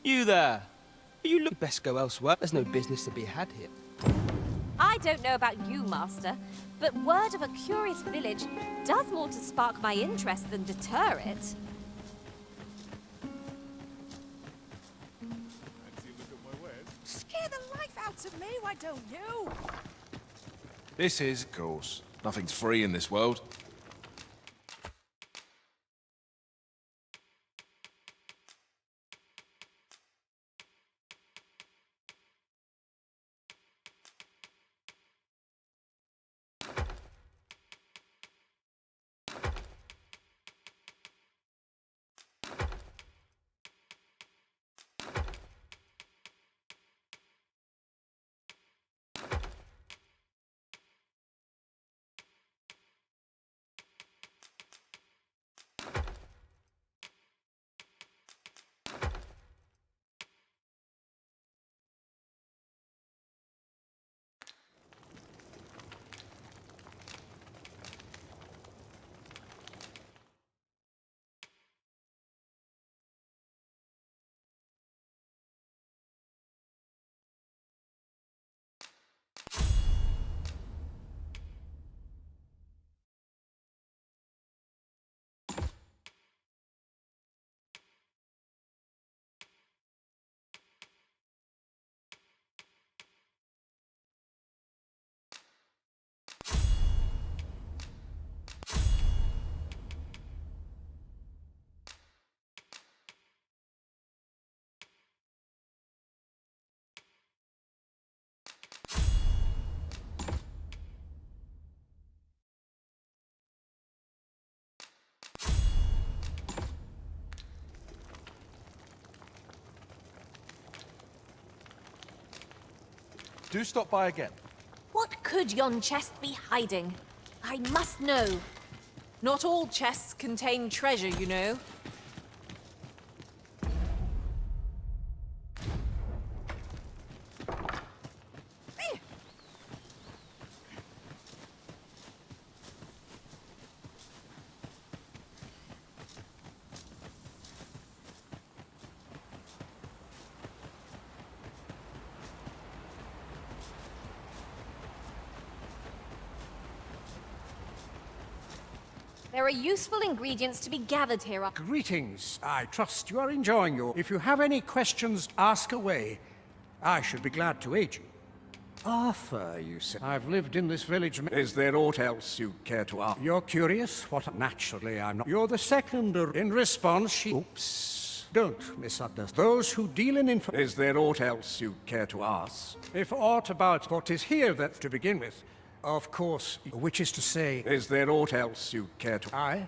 You there! You look best go elsewhere. There's no business to be had here. I don't know about you, Master, but word of a curious village does more to spark my interest than deter it. Scare the life out of me, why don't you? This is, of course. Nothing's free in this world. Do stop by again. What could yon chest be hiding? I must know. Not all chests contain treasure, you know. There are useful ingredients to be gathered here. Greetings. I trust you are enjoying your... If you have any questions, ask away. I should be glad to aid you. Arthur, you said. I've lived in this village... Is there aught else you care to ask? You're curious? What? Naturally, I'm not. You're the second. In response, she... Oops. Don't misunderstand. Those who deal in info... Is there aught else you care to ask? If aught about what is here that to begin with, of course, which is to say... Is there aught else you care to... I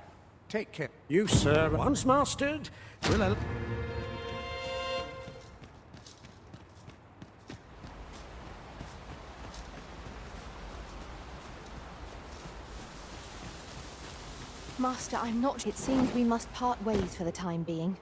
take care. You, sir, once mastered, will... Master, I'm not... It seems we must part ways for the time being.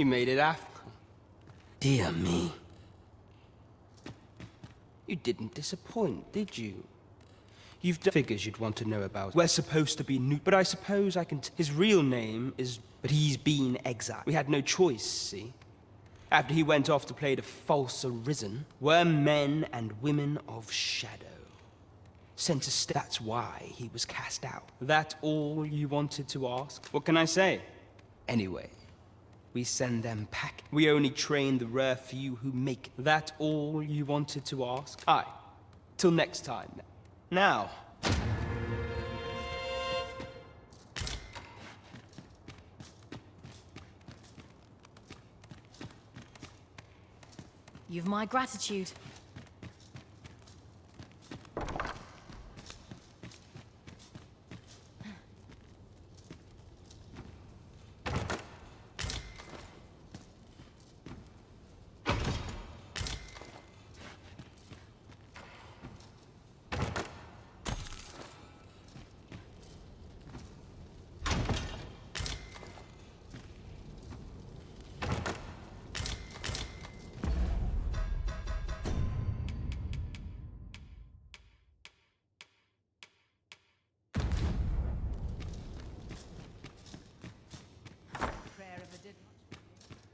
You made it after. Dear me. You didn't disappoint, did you? You've done figures you'd want to know about. We're supposed to be new, but I suppose I can his real name is... But he's been exiled. We had no choice, see? After he went off to play the false arisen, we're men and women of shadow. Sent to that's why he was cast out. That all you wanted to ask? What can I say? Anyway, we send them pack. We only train the rare few who make it. That all you wanted to ask? Aye. Till next time. Now. You've my gratitude.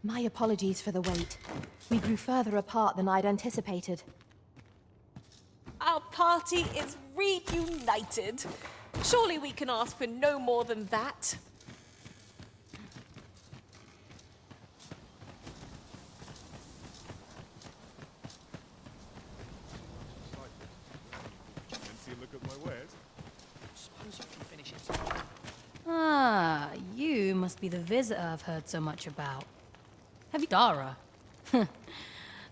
My apologies for the wait. We grew further apart than I'd anticipated. Our party is reunited. Surely we can ask for no more than that. Ah, you must be the visitor I've heard so much about. Have you Dara?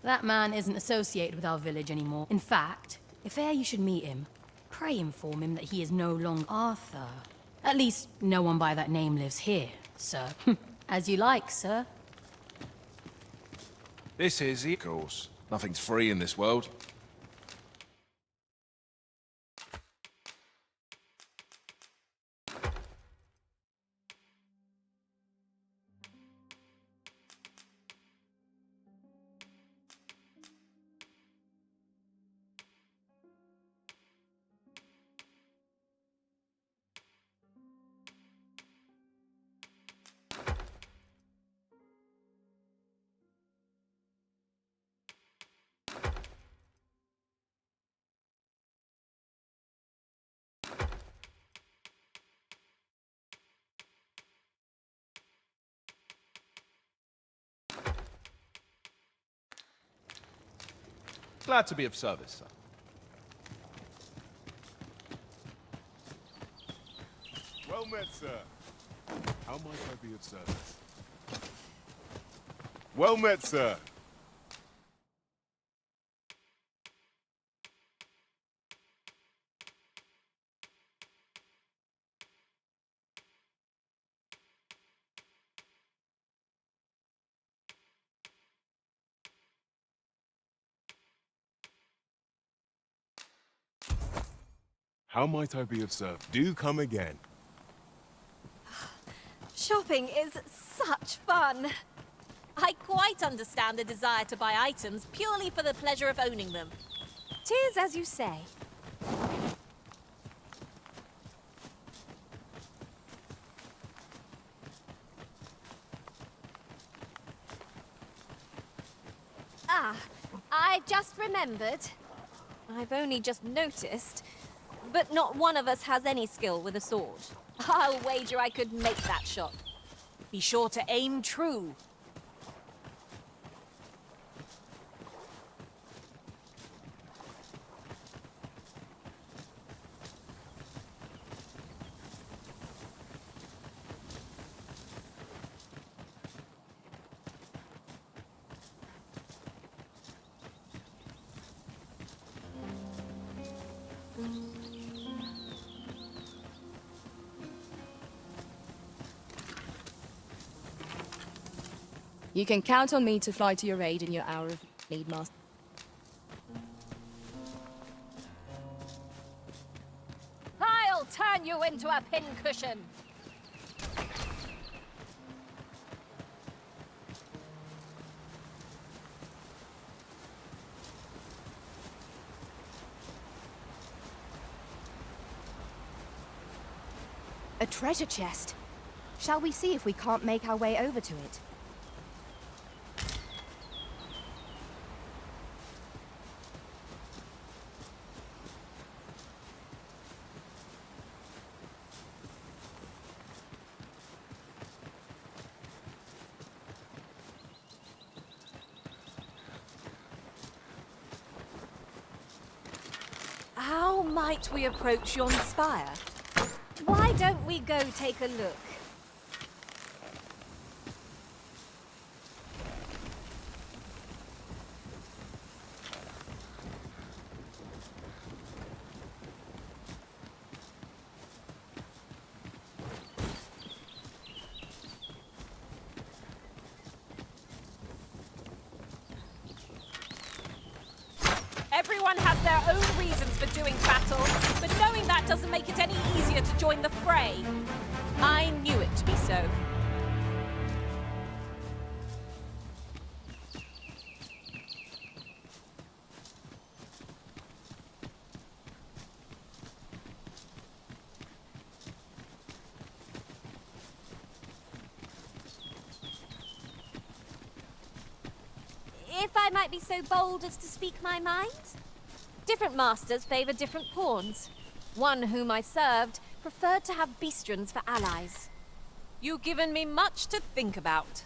That man isn't associated with our village anymore. In fact, if e'er you should meet him, pray inform him that he is no longer Arthur. At least, no one by that name lives here, sir. As you like, sir. This is it. Of course. Nothing's free in this world. Glad to be of service, sir. Well met, sir. How might I be of service? Well met, sir. How might I be of service? Do come again. Shopping is such fun. I quite understand the desire to buy items purely for the pleasure of owning them. Tis as you say. Ah, I've just remembered. I've only just noticed, but not one of us has any skill with a sword. I'll wager I could make that shot. Be sure to aim true. You can count on me to fly to your aid in your hour of need, Master. I'll turn you into a pincushion. A treasure chest. Shall we see if we can't make our way over to it? How might we approach yon spire? Why don't we go take a look? Everyone has their own reasons for doing battle, but knowing that doesn't make it any easier to join the fray. I knew it to be so. If I might be so bold as to speak my mind? Different masters favor different pawns. One whom I served preferred to have beastrons for allies. You've given me much to think about.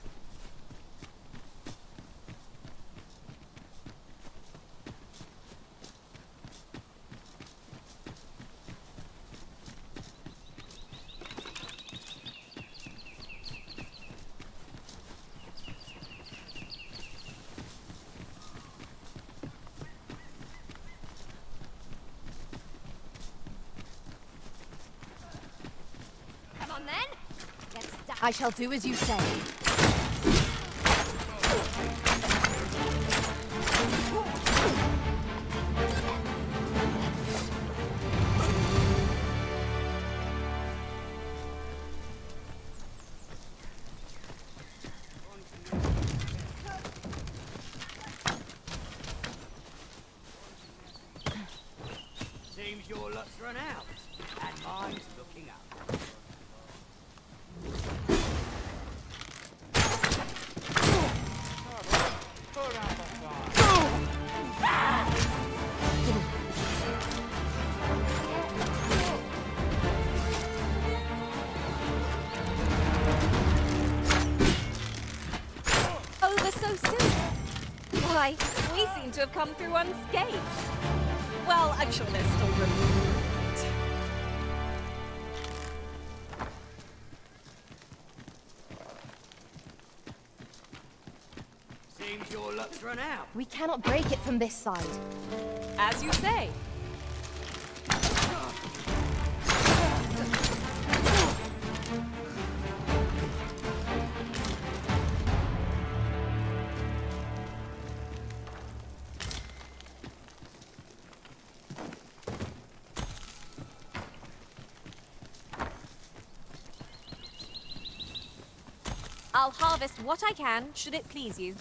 Come on then. Let's start. I shall do as you say. Seems your luck's run out, and mine's looking up. Over so soon. Why, we seem to have come through unscathed. Well, I'm sure there's still room. Seems your luck's run out. We cannot break it from this side. As you say. I'll harvest what I can, should it please you.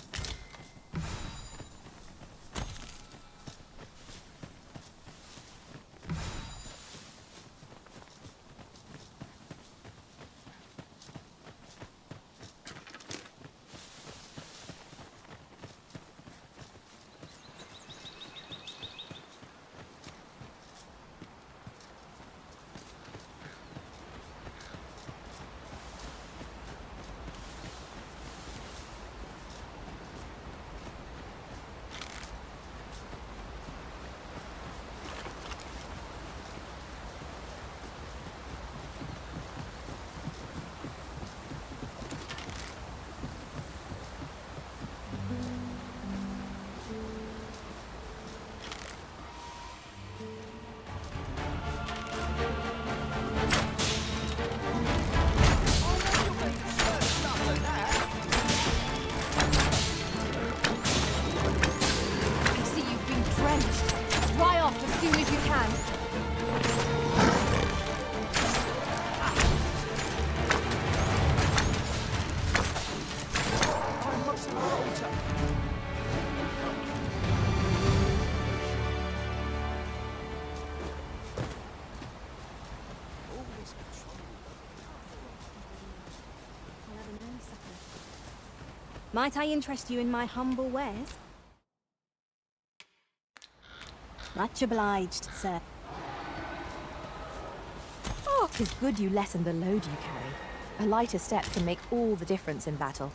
I see you've been drenched. Dry off as soon as you can. Might I interest you in my humble wares? Much obliged, sir. Oh, 'tis good you lessen the load you carry. A lighter step can make all the difference in battle.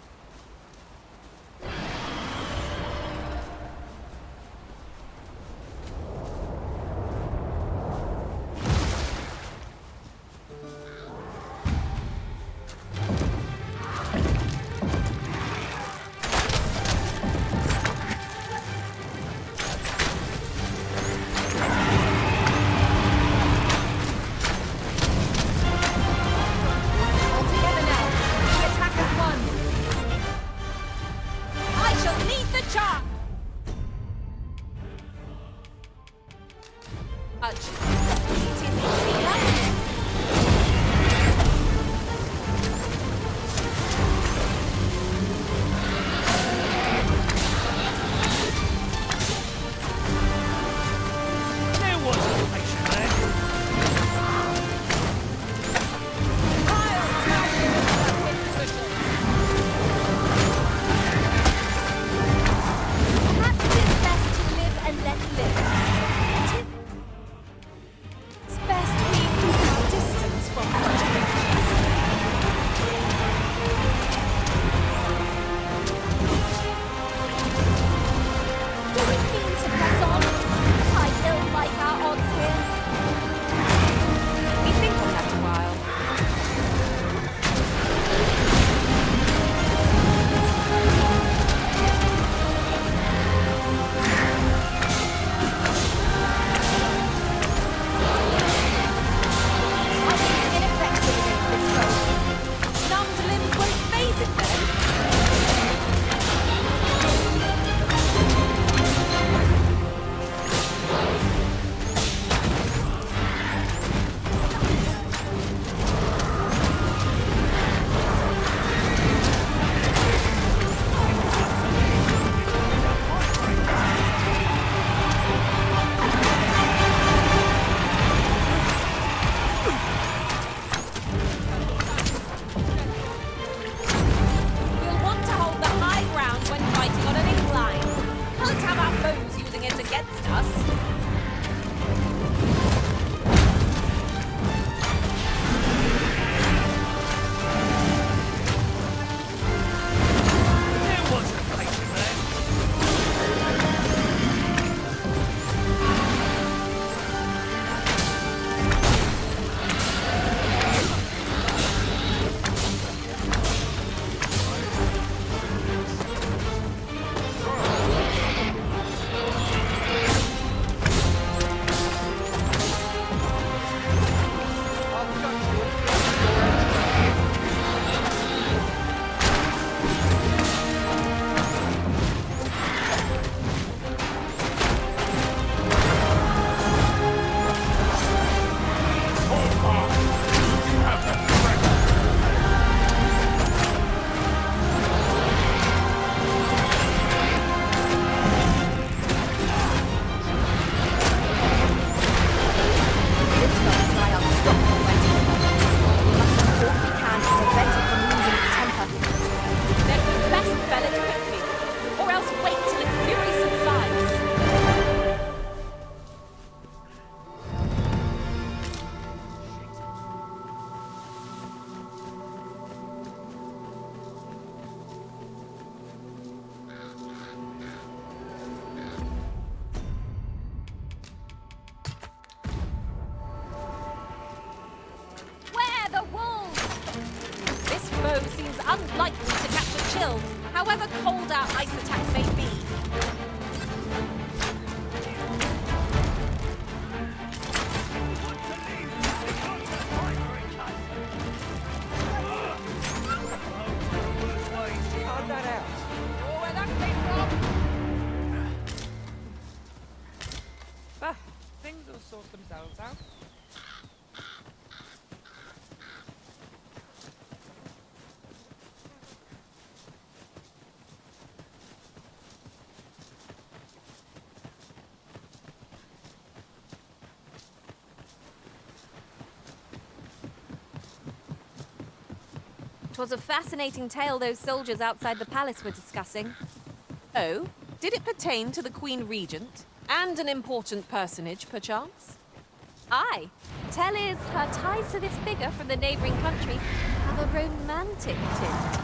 unlikely to catch a chill, however cold our ice attacks may be. How'd that out? Oh, where that came from? Ah, things will sort themselves out. 'Twas a fascinating tale those soldiers outside the palace were discussing. Oh? Did it pertain to the Queen Regent? And an important personage, perchance? Aye. Tell is her ties to this figure from the neighboring country have a romantic tint.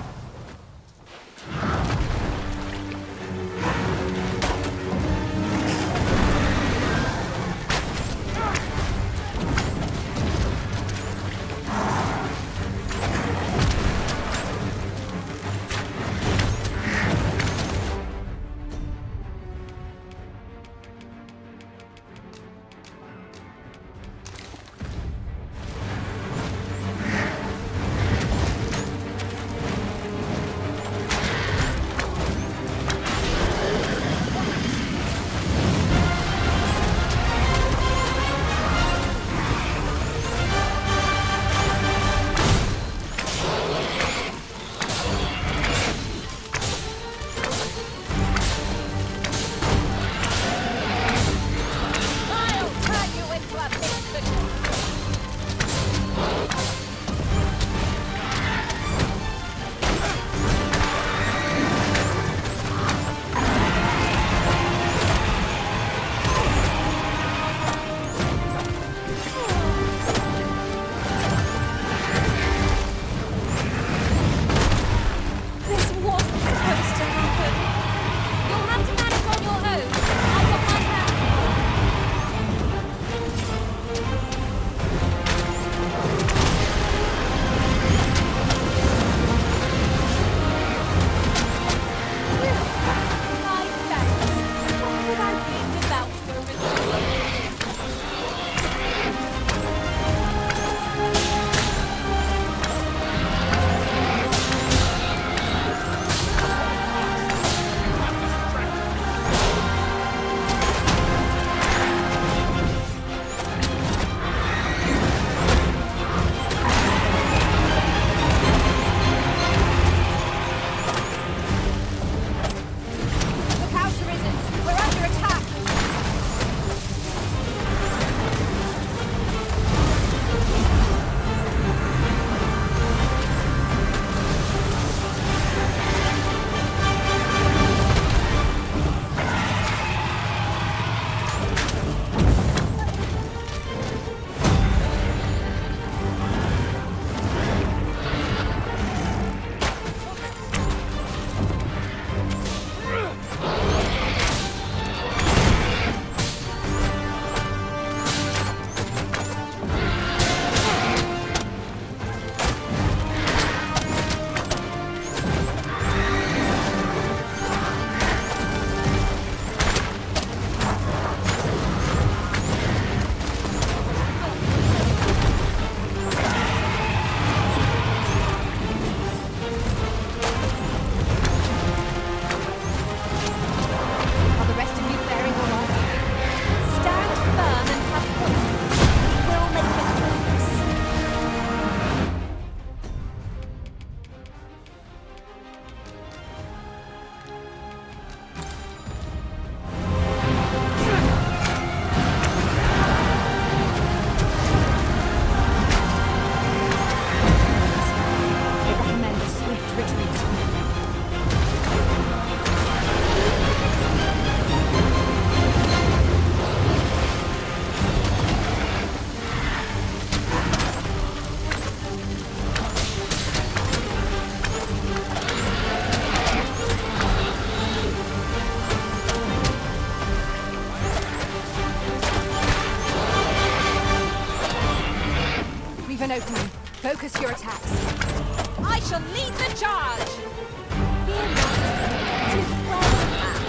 An opening. Focus your attacks. I shall lead the charge! Fear not. 'Tis well planned.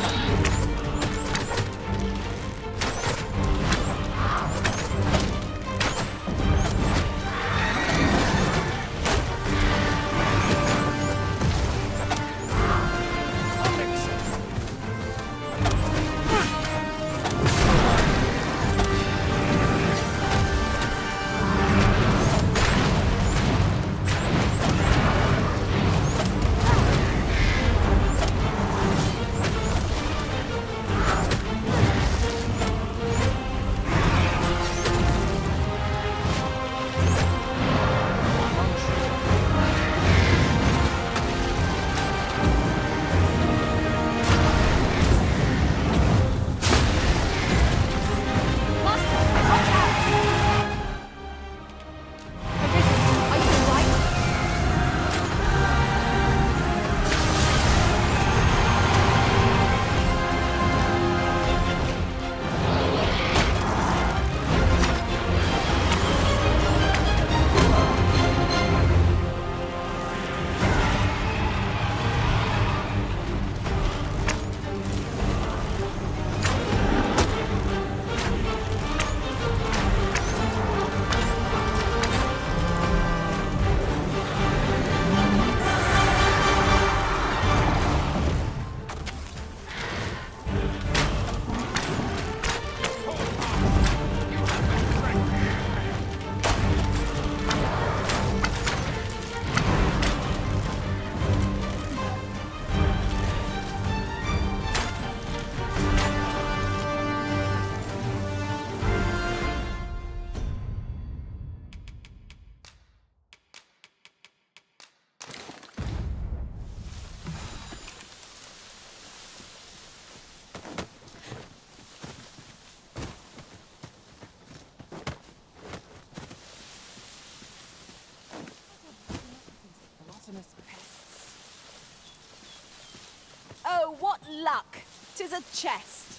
luck. 'Tis a chest.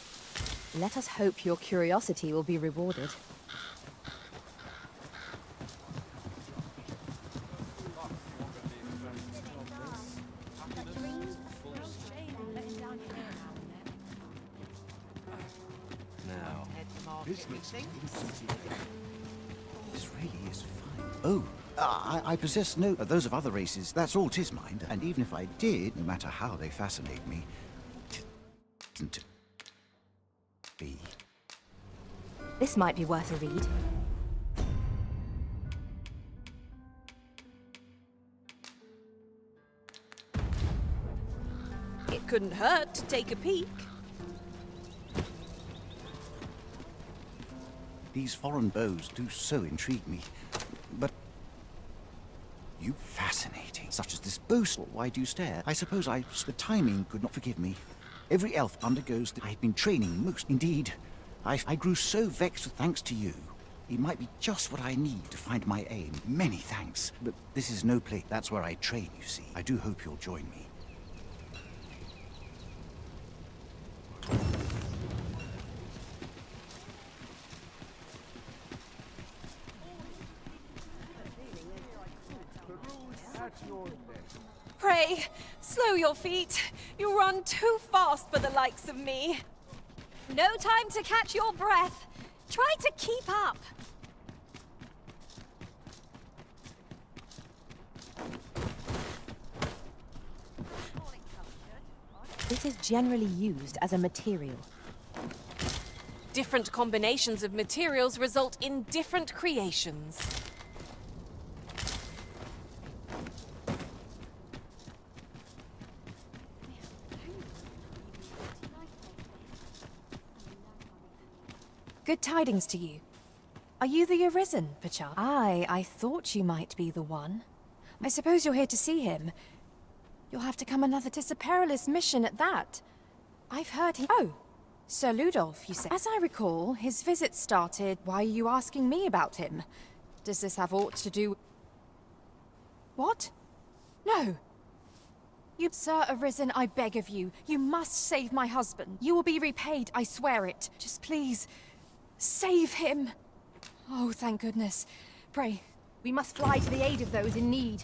Let us hope your curiosity will be rewarded. Now, this really is fine. Oh, I possess no those of other races. That's all 'tis mind. And even if I did, no matter how they fascinate me, 'tisn't to be. This might be worth a read. It couldn't hurt to take a peek. These foreign bows do so intrigue me. But you fascinating. Such as this boast. Why do you stare? I suppose the timing could not forgive me. Every elf undergoes that. I've been training most. Indeed, I grew so vexed thanks to you. It might be just what I need to find my aim. Many thanks. But this is no place. That's where I train, you see. I do hope you'll join me. Pray, slow your feet. You run too fast for the likes of me. No time to catch your breath. Try to keep up. This is generally used as a material. Different combinations of materials result in different creations. Good tidings to you. Are you the Arisen, perchance? Aye, I thought you might be the one. I suppose you're here to see him. You'll have to come another. 'Tis a perilous mission at that. I've heard he— Oh, Sir Ludolf, you said. As I recall, his visit started— Why are you asking me about him? Does this have aught to do— What? No. You— Sir Arisen, I beg of you. You must save my husband. You will be repaid, I swear it. Just please, save him. Oh, thank goodness. Pray. We must fly to the aid of those in need.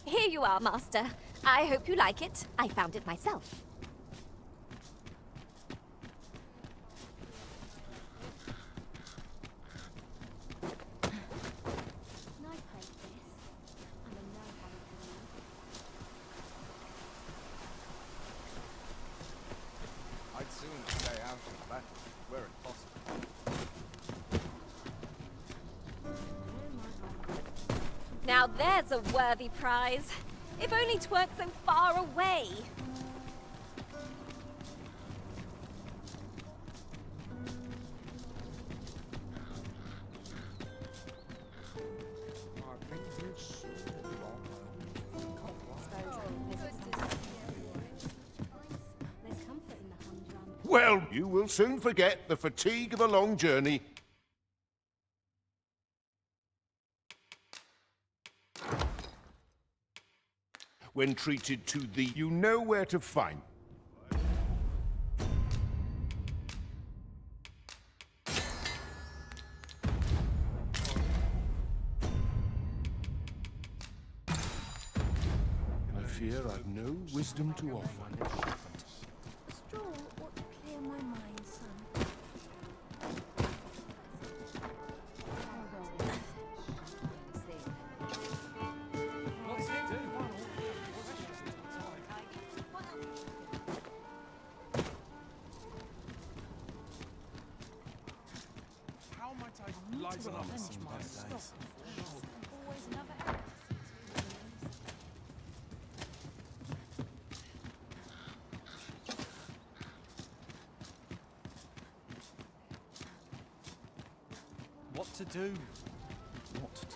Here you are, Master. I hope you like it. I found it myself. I'd soon stay out of battle, were it possible. Now there's a worthy prize. If only 'tweren't so far away. Well, you will soon forget the fatigue of a long journey. When treated to the, you know where to find. I fear I've no wisdom to offer. Straw ought to clear my mind, son. How might I liven up some bad days? What to do? What to do?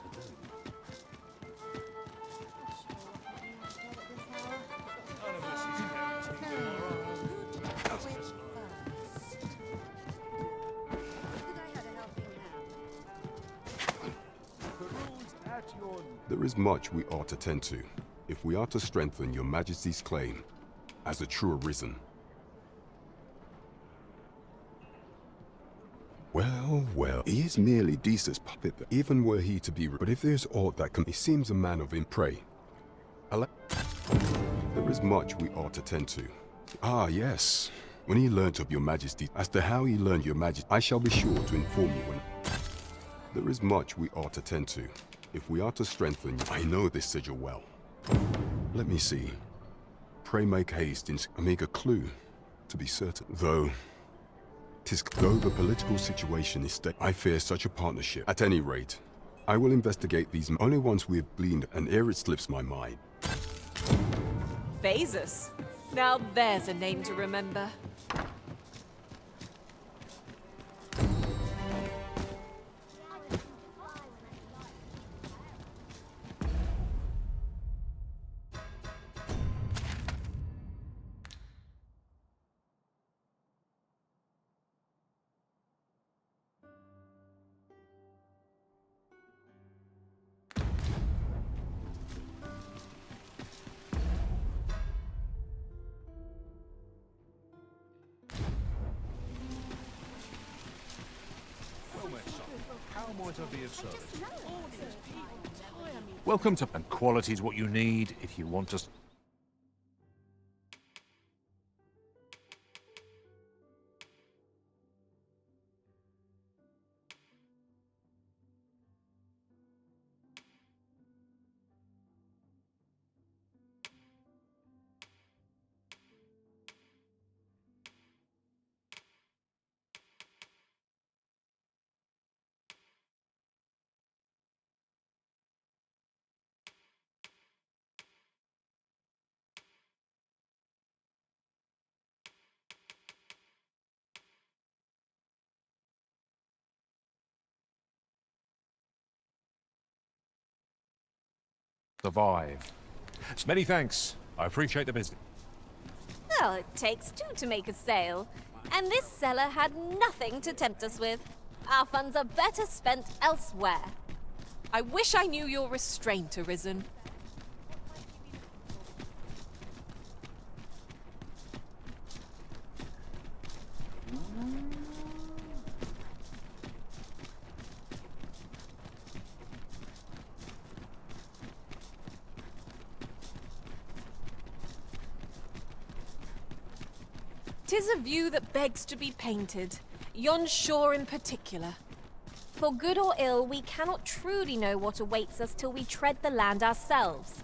There is much we ought to tend to, if we are to strengthen your Majesty's claim as a true Arisen. well. He is merely Deesa's puppet, even were he to be... But if there's aught that can... He seems a man of pray. There is much we ought to tend to. Ah, yes. When he learnt of your majesty, as to how he learned your majesty, I shall be sure to inform you when... There is much we ought to tend to. If we are to strengthen you, I know this sigil well. Let me see. Pray make haste in... I make a clue, to be certain. Though the political situation is I fear such a partnership. At any rate, I will investigate these only once we have gleaned, and ere it slips my mind. Phasus. Now there's a name to remember. How might I be of service? Welcome to... And quality is what you need if you want to... survive. So many thanks. I appreciate the visit. Well, it takes two to make a sale. And this seller had nothing to tempt us with. Our funds are better spent elsewhere. I wish I knew your restraint, Arisen. Tis a view that begs to be painted, yon shore in particular. For good or ill, we cannot truly know what awaits us till we tread the land ourselves.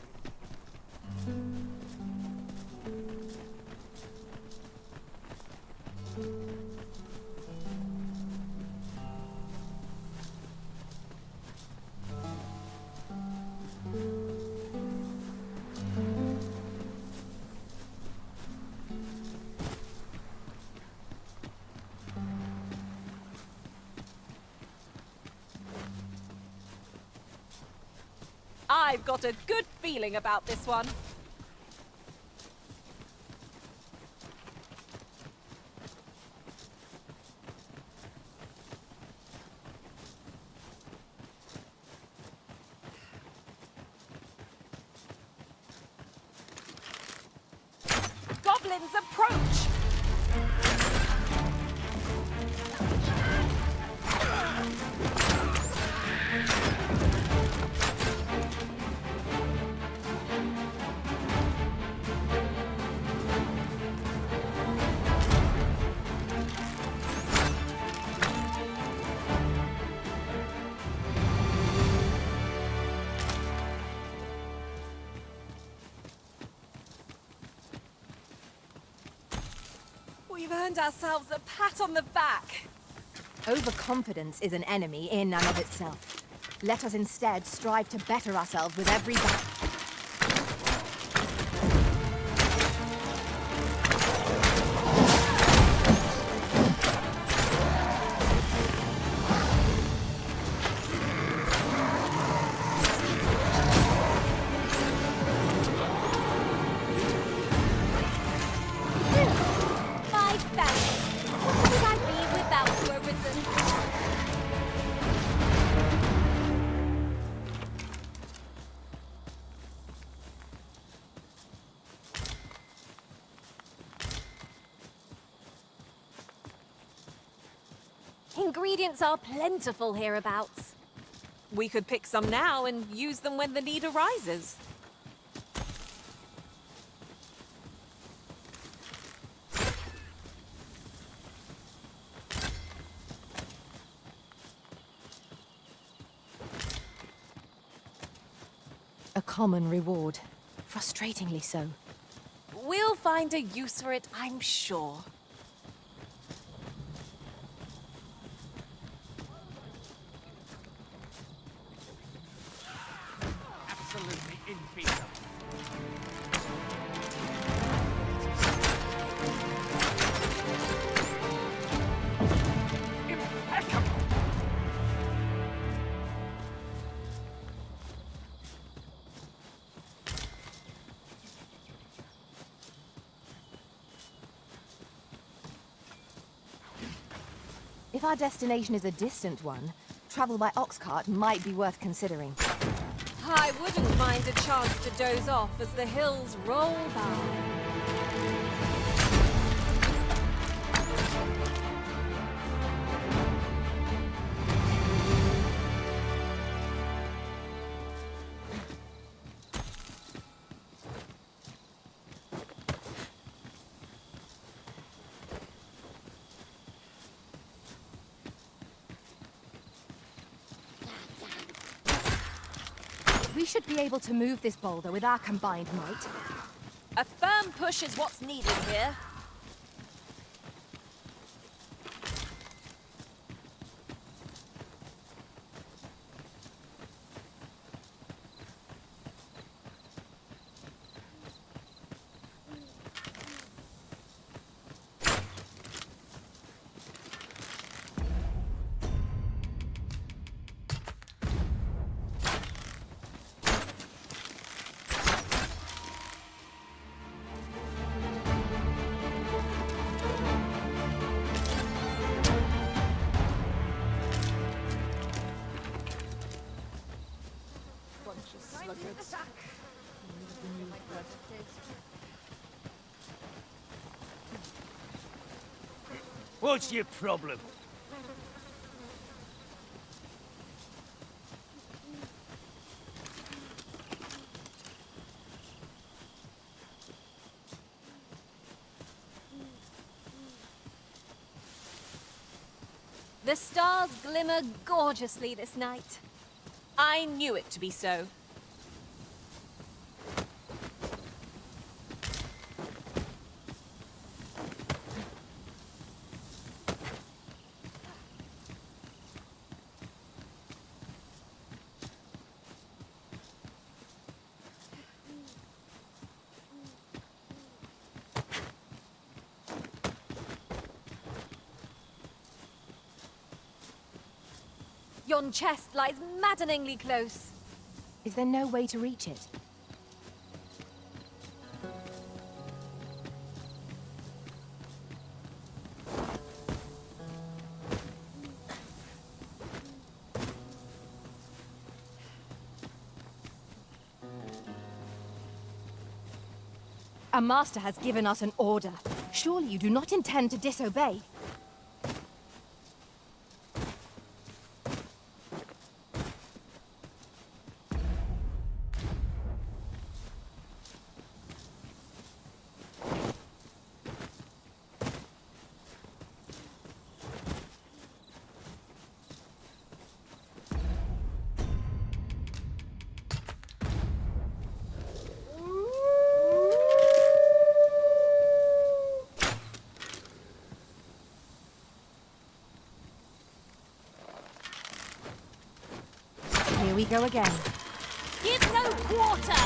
I've got a good feeling about this one. Goblins approach! We've earned ourselves a pat on the back. Overconfidence is an enemy in and of itself. Let us instead strive to better ourselves with every battle. ingredients are plentiful hereabouts. We could pick some now and use them when the need arises. A common reward. Frustratingly so. We'll find a use for it, I'm sure. Absolutely infeasible. Impeccable! If our destination is a distant one, travel by ox cart might be worth considering. I wouldn't mind a chance to doze off as the hills roll by. We should be able to move this boulder with our combined might. A firm push is what's needed here. What's your problem? The stars glimmer gorgeously this night. I knew it to be so. Yon chest lies maddeningly close. Is there no way to reach it? A master has given us an order. Surely you do not intend to disobey? Here we go again. Give no quarter!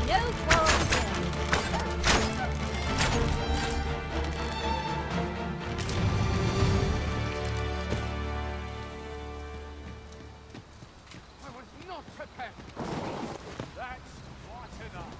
No quarter! I was not prepared. That's quite enough.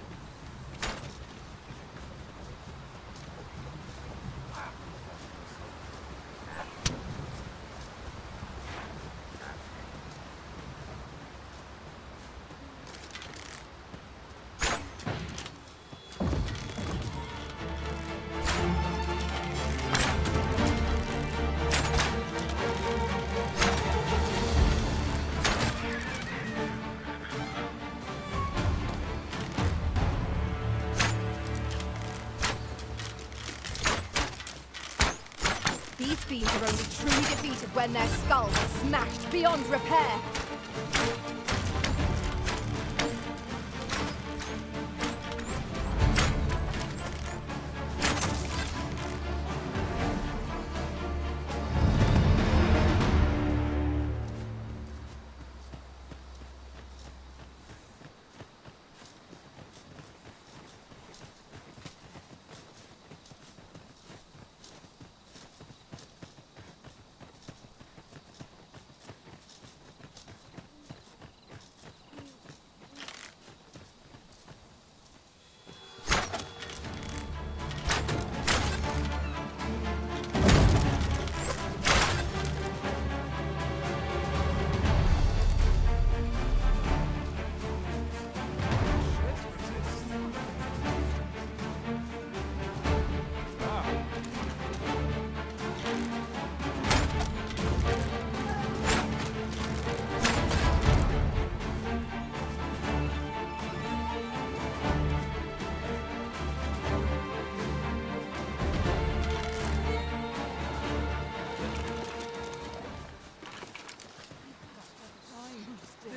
when their skulls are smashed beyond repair.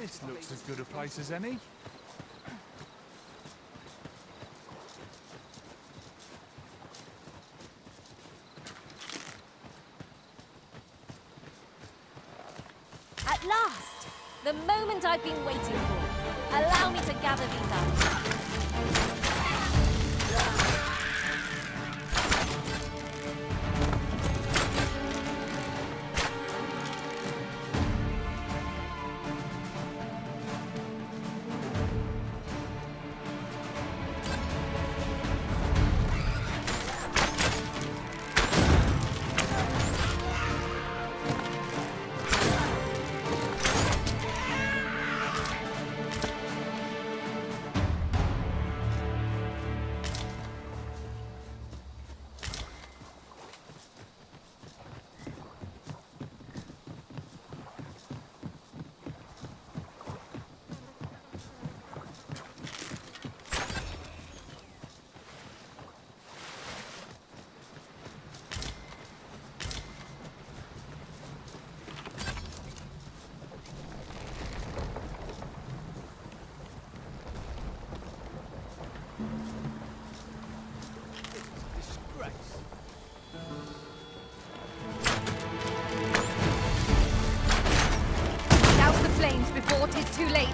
This looks as good a place as any. At last! The moment I've been waiting for. Allow me to gather these up. Douse the flames before 'tis too late.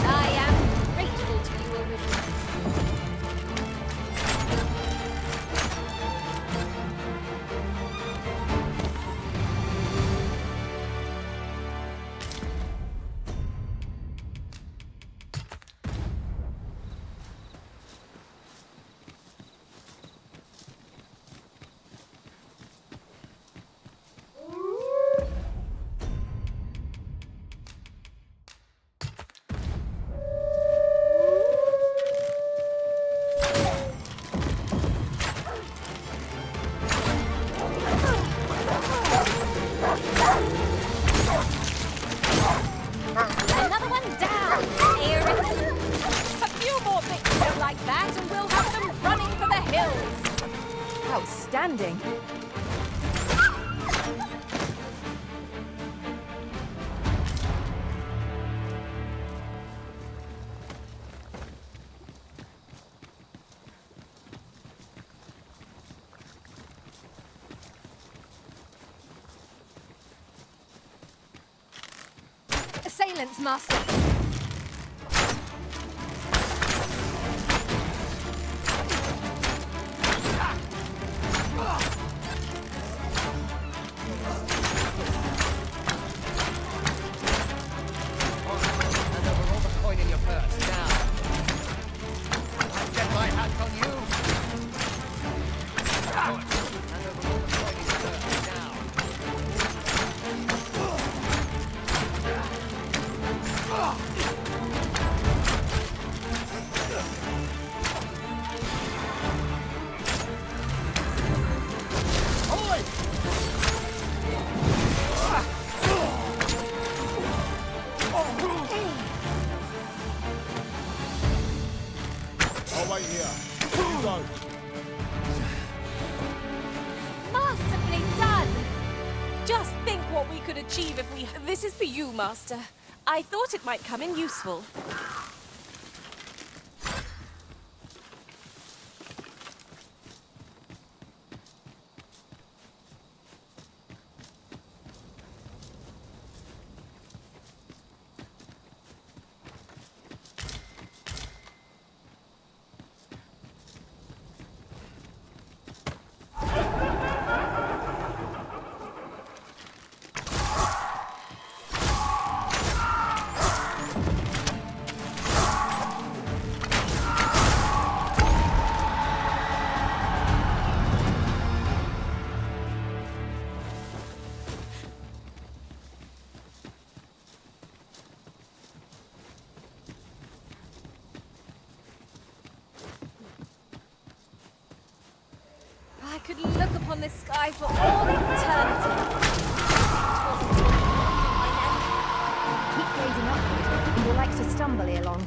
I am grateful to you, Arisen. Another one down, Arisen. A few more victims like that and we'll have them running for the hills. Outstanding. Assailants, Master. wait here. You go. Masterfully done! Just think what we could achieve if we... This is for you, Master. I thought it might come in useful. I could look upon this sky for all eternity. Keep gazing upward, and you'll like to stumble ere long.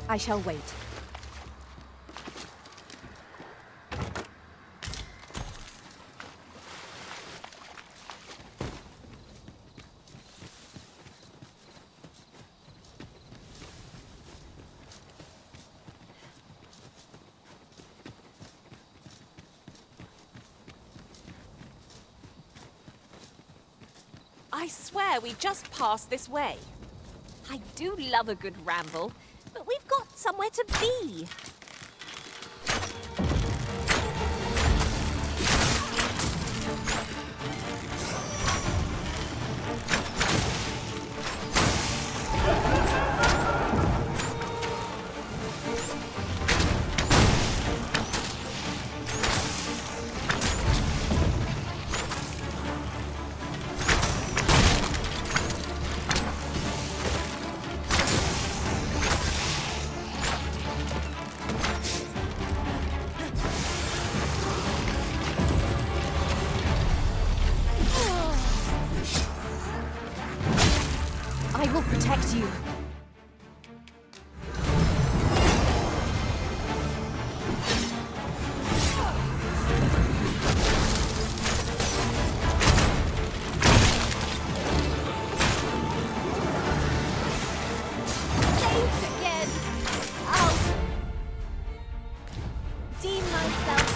I shall wait. I swear we just passed this way. I do love a good ramble, but we've got somewhere to be. I will protect you. Saved again. I'll deem myself.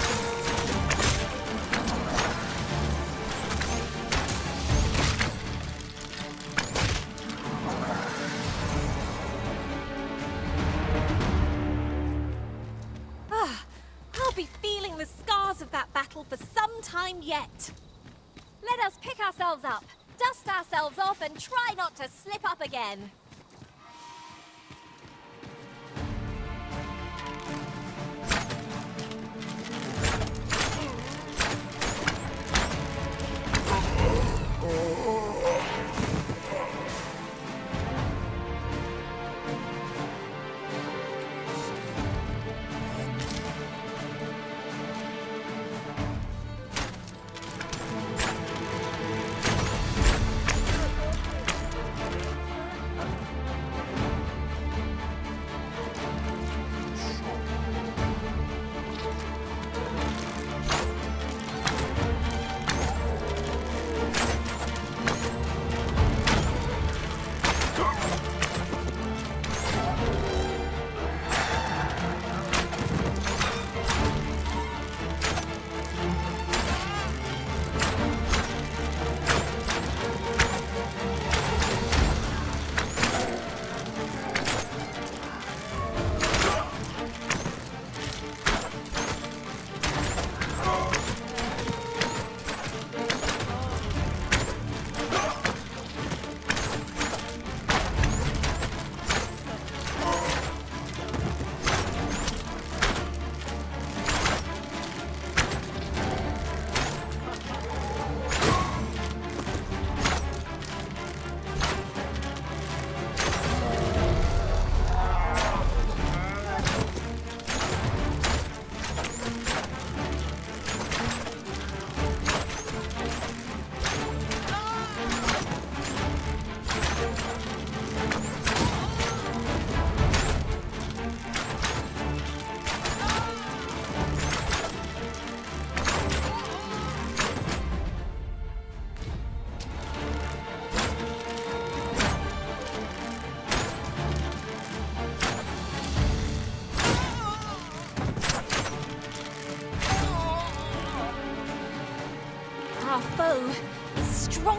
I'll be feeling the scars of that battle for some time yet. Let us pick ourselves up, dust ourselves off, and try not to slip up again.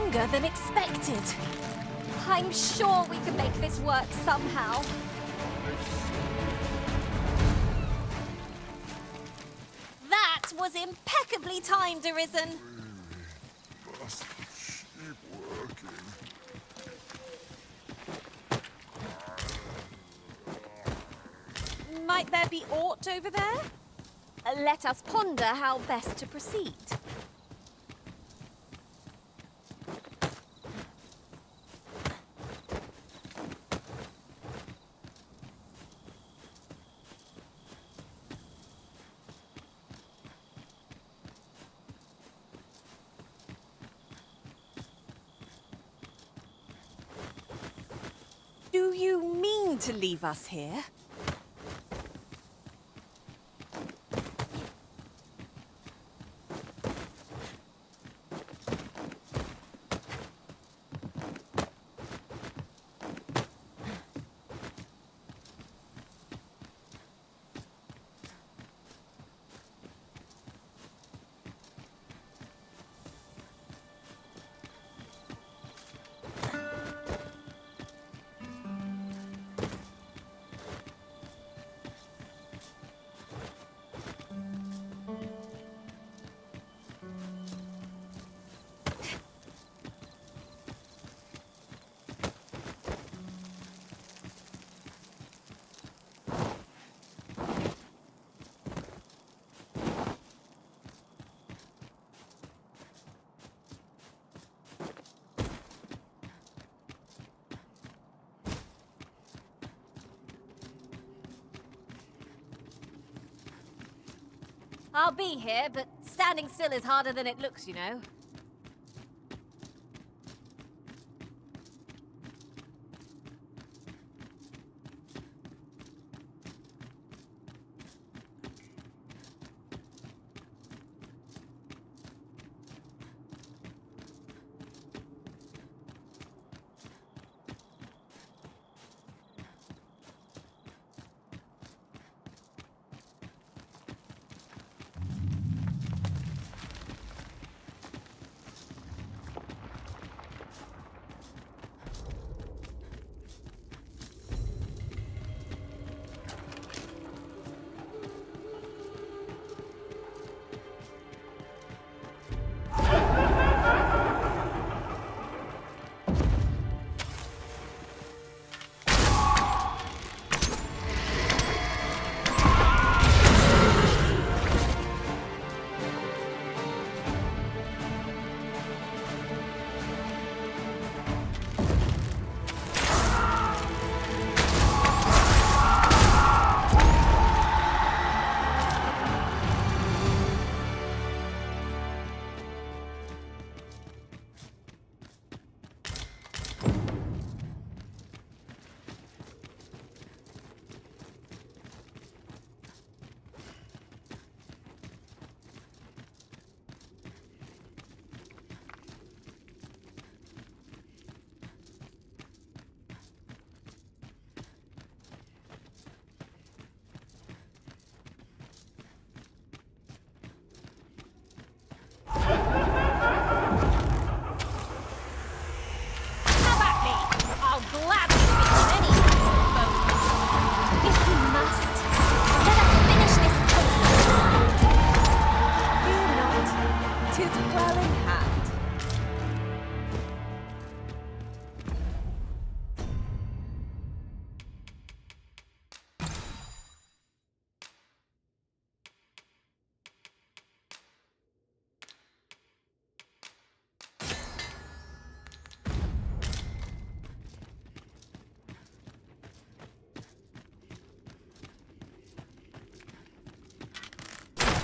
longer than expected. I'm sure we can make this work somehow. That was impeccably timed, Arisen. Must keep working. Might there be aught over there? Let us ponder how best to proceed. Do you mean to leave us here? I'll be here, but standing still is harder than it looks, you know.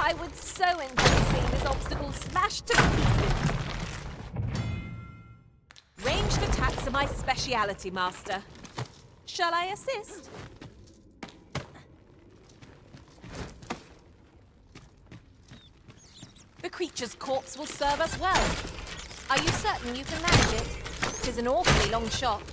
I would so enjoy seeing this obstacle smashed to pieces. Ranged attacks are my speciality, Master. Shall I assist? The creature's corpse will serve us well. Are you certain you can manage it? It is an awfully long shot.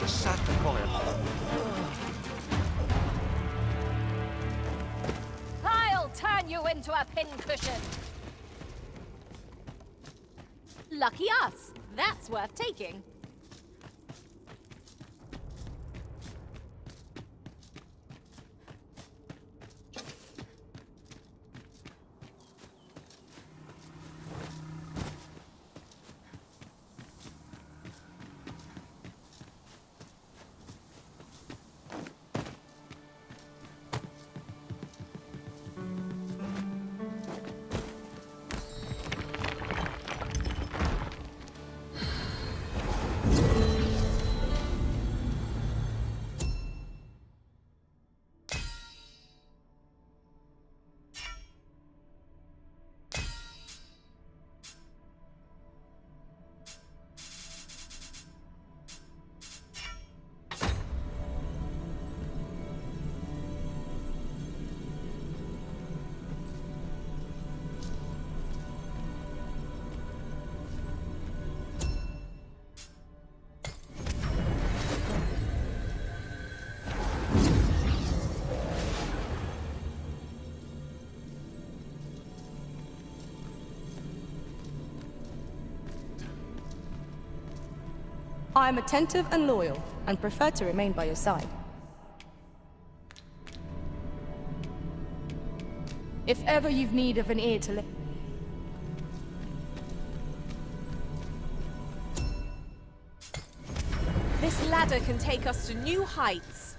sad to call him. I'll turn you into a pincushion. Lucky us. That's worth taking. I am attentive and loyal, and prefer to remain by your side. If ever you've need of an ear to listen. This ladder can take us to new heights.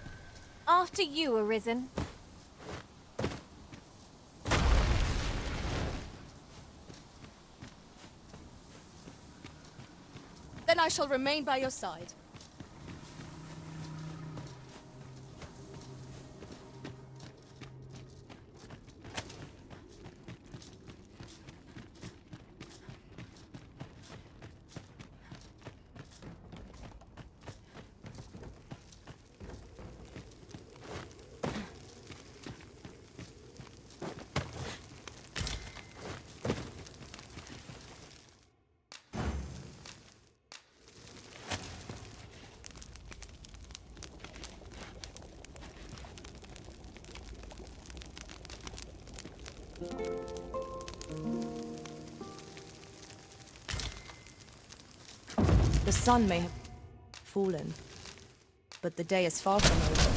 After you, Arisen. Then I shall remain by your side. The sun may have fallen, but the day is far from over.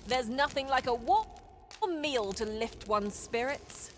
There's nothing like a warm meal to lift one's spirits.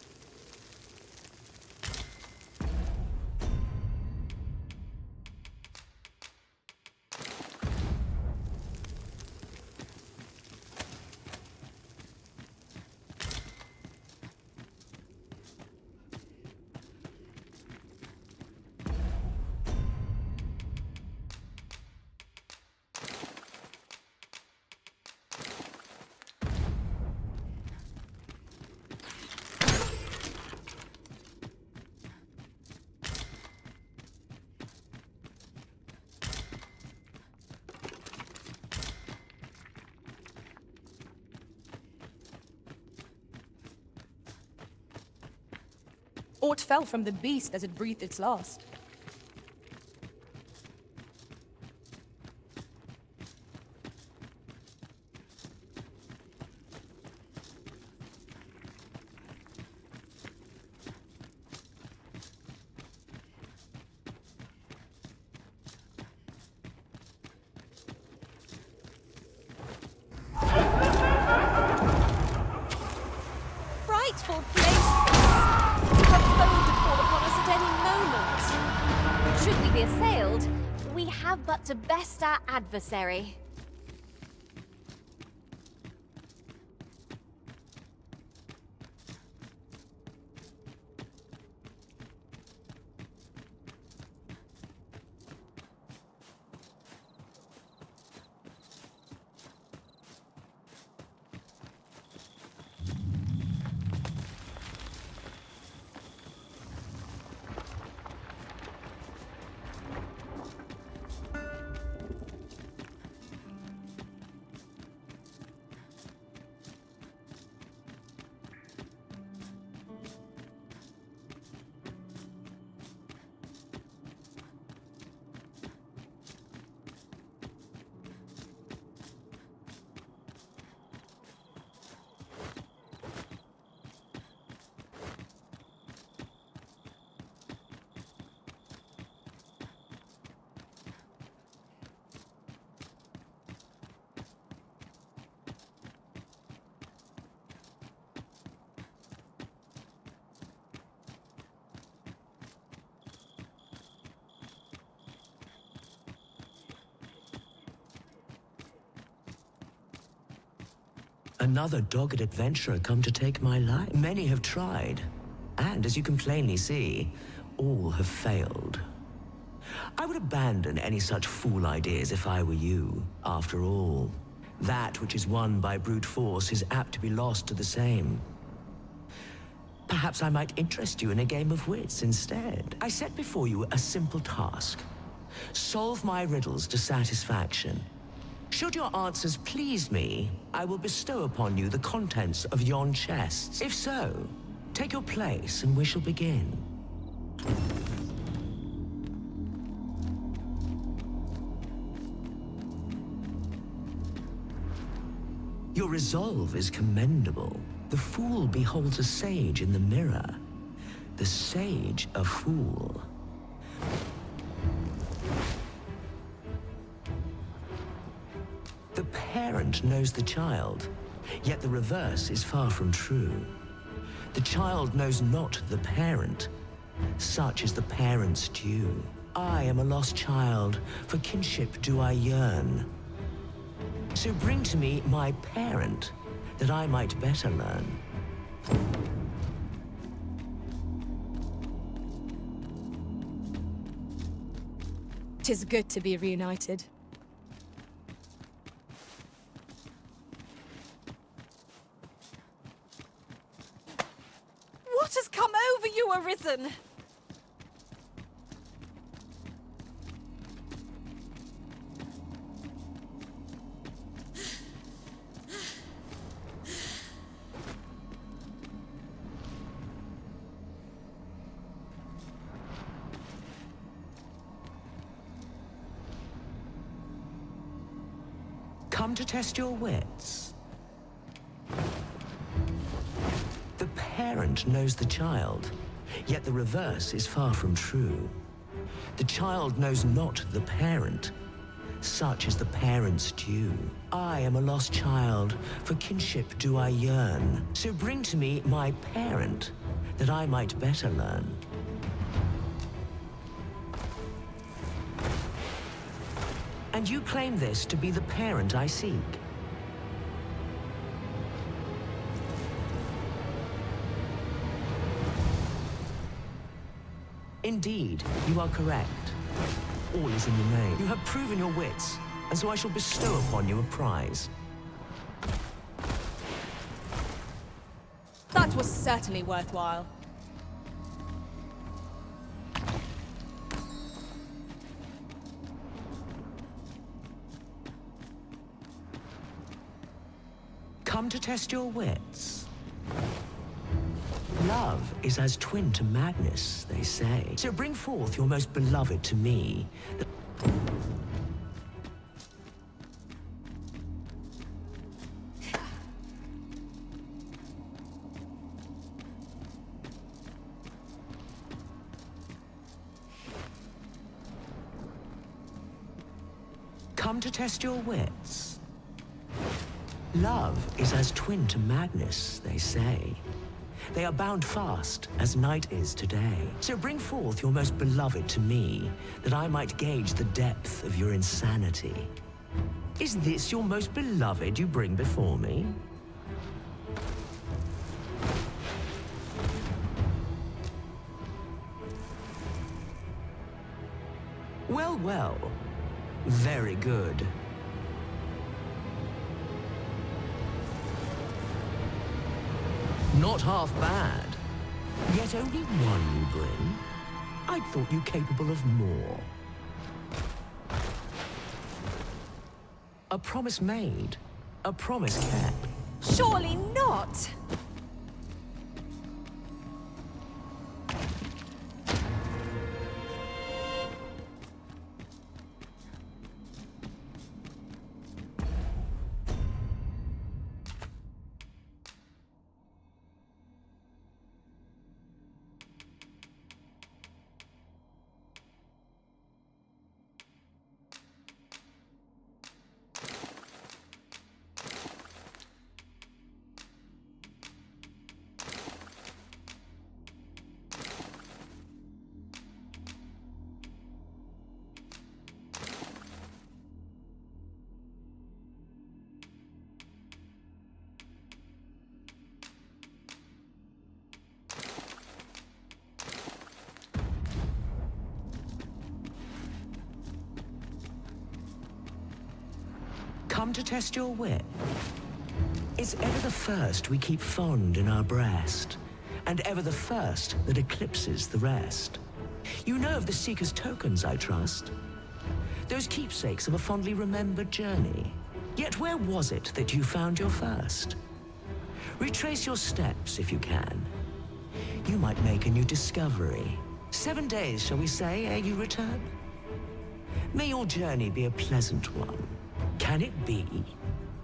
Aught fell from the beast as it breathed its last. Frightful place! A foe could fall upon us at any moment. Should we be assailed, we have but to best our adversary. Another dogged adventurer come to take my life. Many have tried, and as you can plainly see, all have failed. I would abandon any such fool ideas if I were you. After all, that which is won by brute force is apt to be lost to the same. Perhaps I might interest you in a game of wits instead. I set before you a simple task. Solve my riddles to satisfaction. Should your answers please me, I will bestow upon you the contents of yon chests. If so, take your place and we shall begin. Your resolve is commendable. The fool beholds a sage in the mirror. The sage a fool. The parent knows the child, yet the reverse is far from true. The child knows not the parent. Such is the parent's due. I am a lost child, for kinship do I yearn. So bring to me my parent, that I might better learn. 'Tis good to be reunited. What has come over you, Arisen? Come to test your wits. The parent knows the child, yet the reverse is far from true. The child knows not the parent. Such is the parent's due. I am a lost child, for kinship do I yearn. So bring to me my parent, that I might better learn. And you claim this to be the parent I seek. Indeed, you are correct. All is in your name. You have proven your wits, and so I shall bestow upon you a prize. That was certainly worthwhile. Come to test your wits. Love is as twin to madness, they say. So bring forth your most beloved to me. Come to test your wits. Love is as twin to madness, they say. They are bound fast, as night is today. So bring forth your most beloved to me, that I might gauge the depth of your insanity. Is this your most beloved you bring before me? Well, well. Very good. Not half bad. Yet only one you bring. I'd thought you capable of more. A promise made, a promise kept. Surely not! come to test your wit? It's ever the first we keep fond in our breast, and ever the first that eclipses the rest. You know of the Seeker's tokens, I trust? Those keepsakes of a fondly remembered journey. Yet where was it that you found your first? Retrace your steps if you can. You might make a new discovery. 7 days, shall we say, ere you return? May your journey be a pleasant one. Can it be?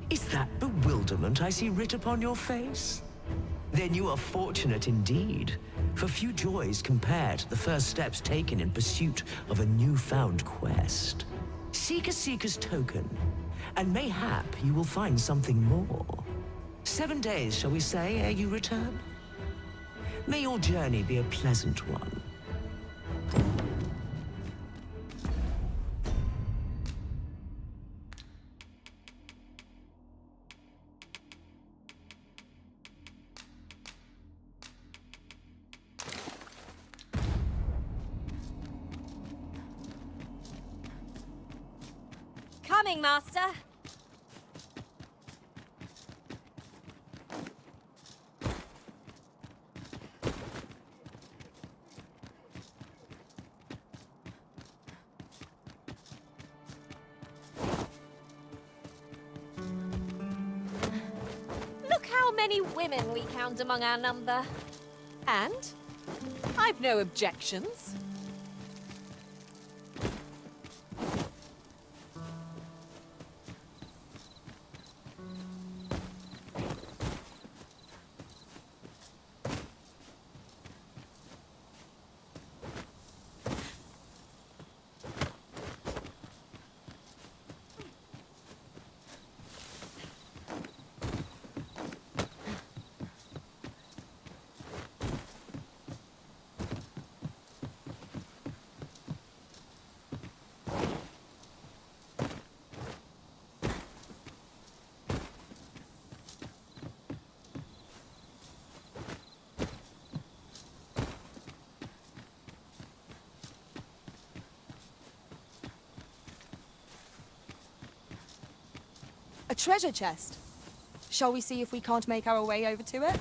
Is that bewilderment I see writ upon your face? Then you are fortunate indeed, for few joys compare to the first steps taken in pursuit of a newfound quest. Seek a Seeker's token, and mayhap you will find something more. 7 days, shall we say, ere you return? May your journey be a pleasant one. Coming, Master. Look how many women we count among our number. And I've no objections. A treasure chest. Shall we see if we can't make our way over to it?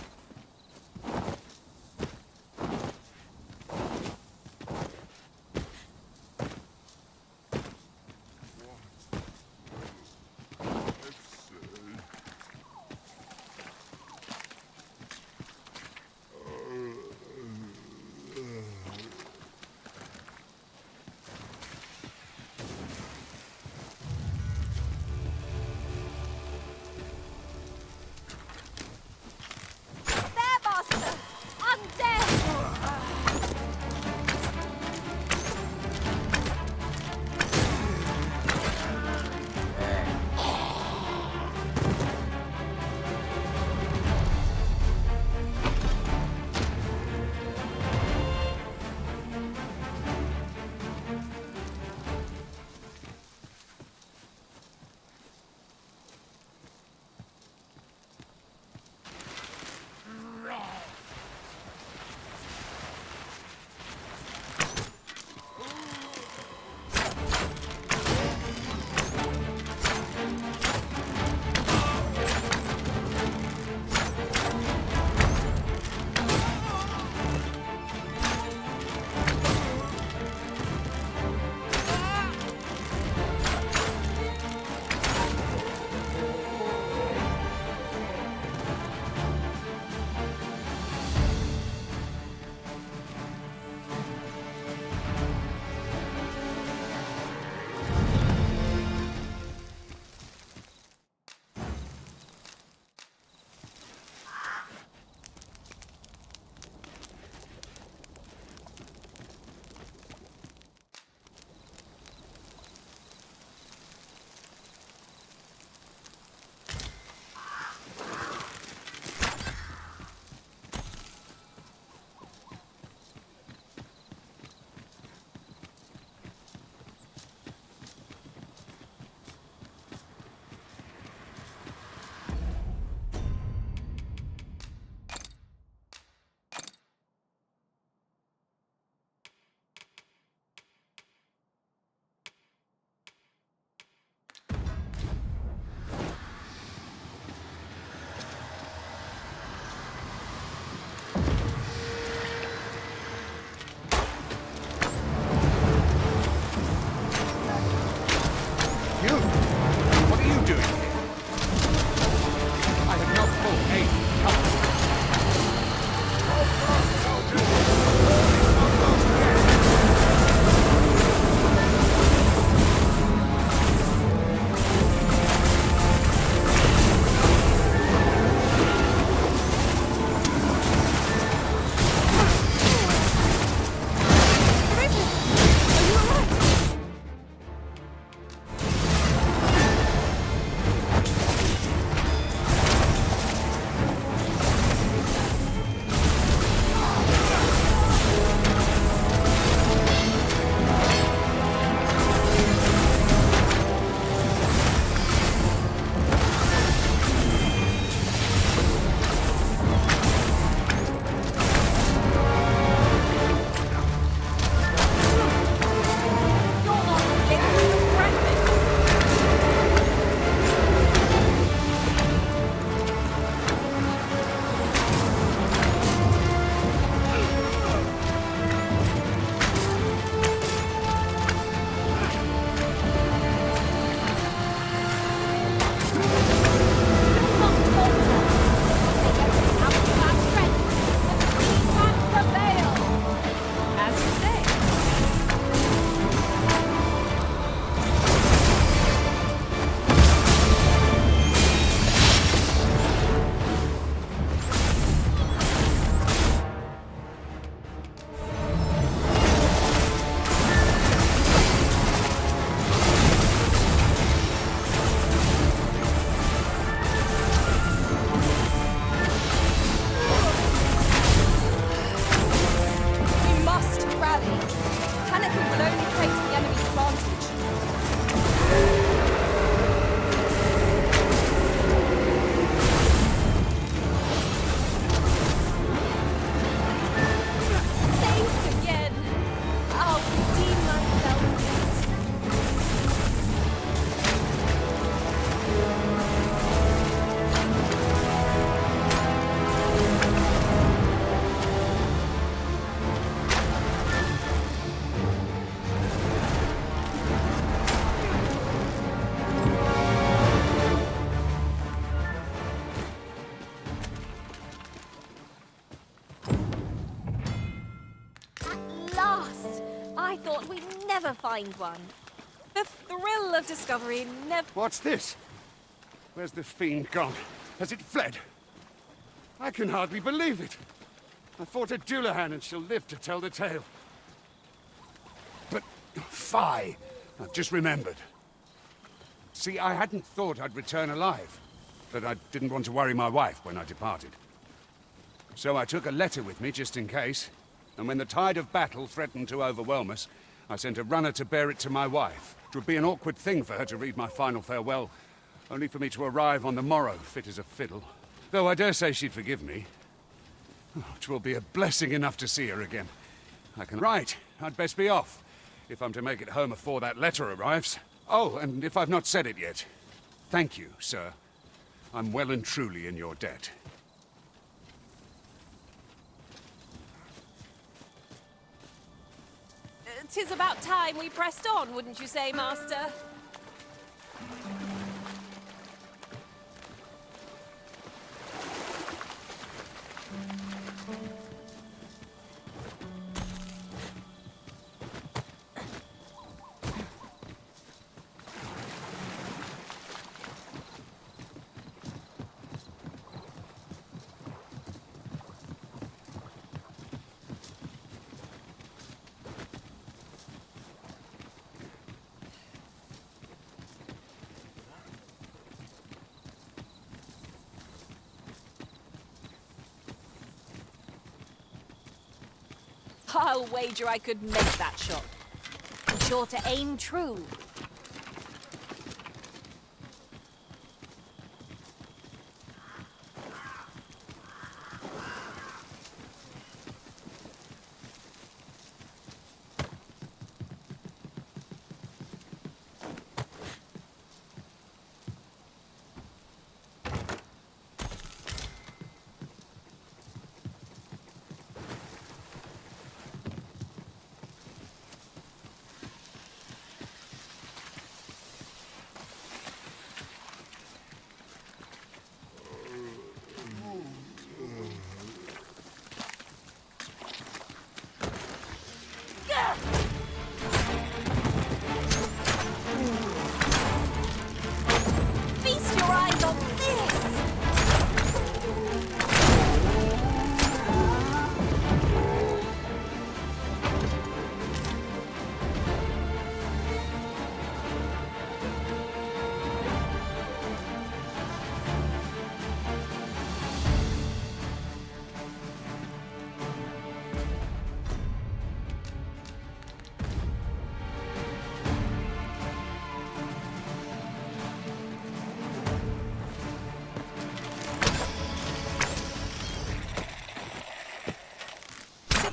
honest. I thought we'd never find one. The thrill of discovery never... What's this? Where's the fiend gone? Has it fled? I can hardly believe it. I fought a Dullahan and she'll live to tell the tale. But, fie! I've just remembered. See, I hadn't thought I'd return alive, but I didn't want to worry my wife when I departed. So I took a letter with me just in case, and when the tide of battle threatened to overwhelm us, I sent a runner to bear it to my wife. It would be an awkward thing for her to read my final farewell, only for me to arrive on the morrow, fit as a fiddle. Though I dare say she'd forgive me. Which will be a blessing enough to see her again. I can... Right, I'd best be off, if I'm to make it home before that letter arrives. Oh, and if I've not said it yet, thank you, sir. I'm well and truly in your debt. 'Tis about time we pressed on, wouldn't you say, Master? I'll wager I could make that shot. Be sure to aim true. Feast your eyes on this!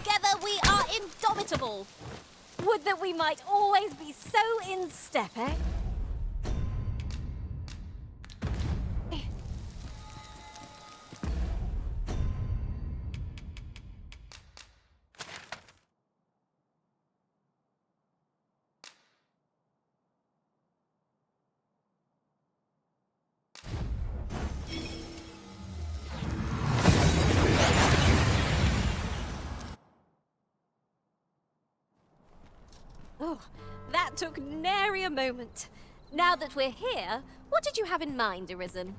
Together we are indomitable. Would that we might always be so in step, eh? Oh, that took nary a moment. Now that we're here, what did you have in mind, Arisen?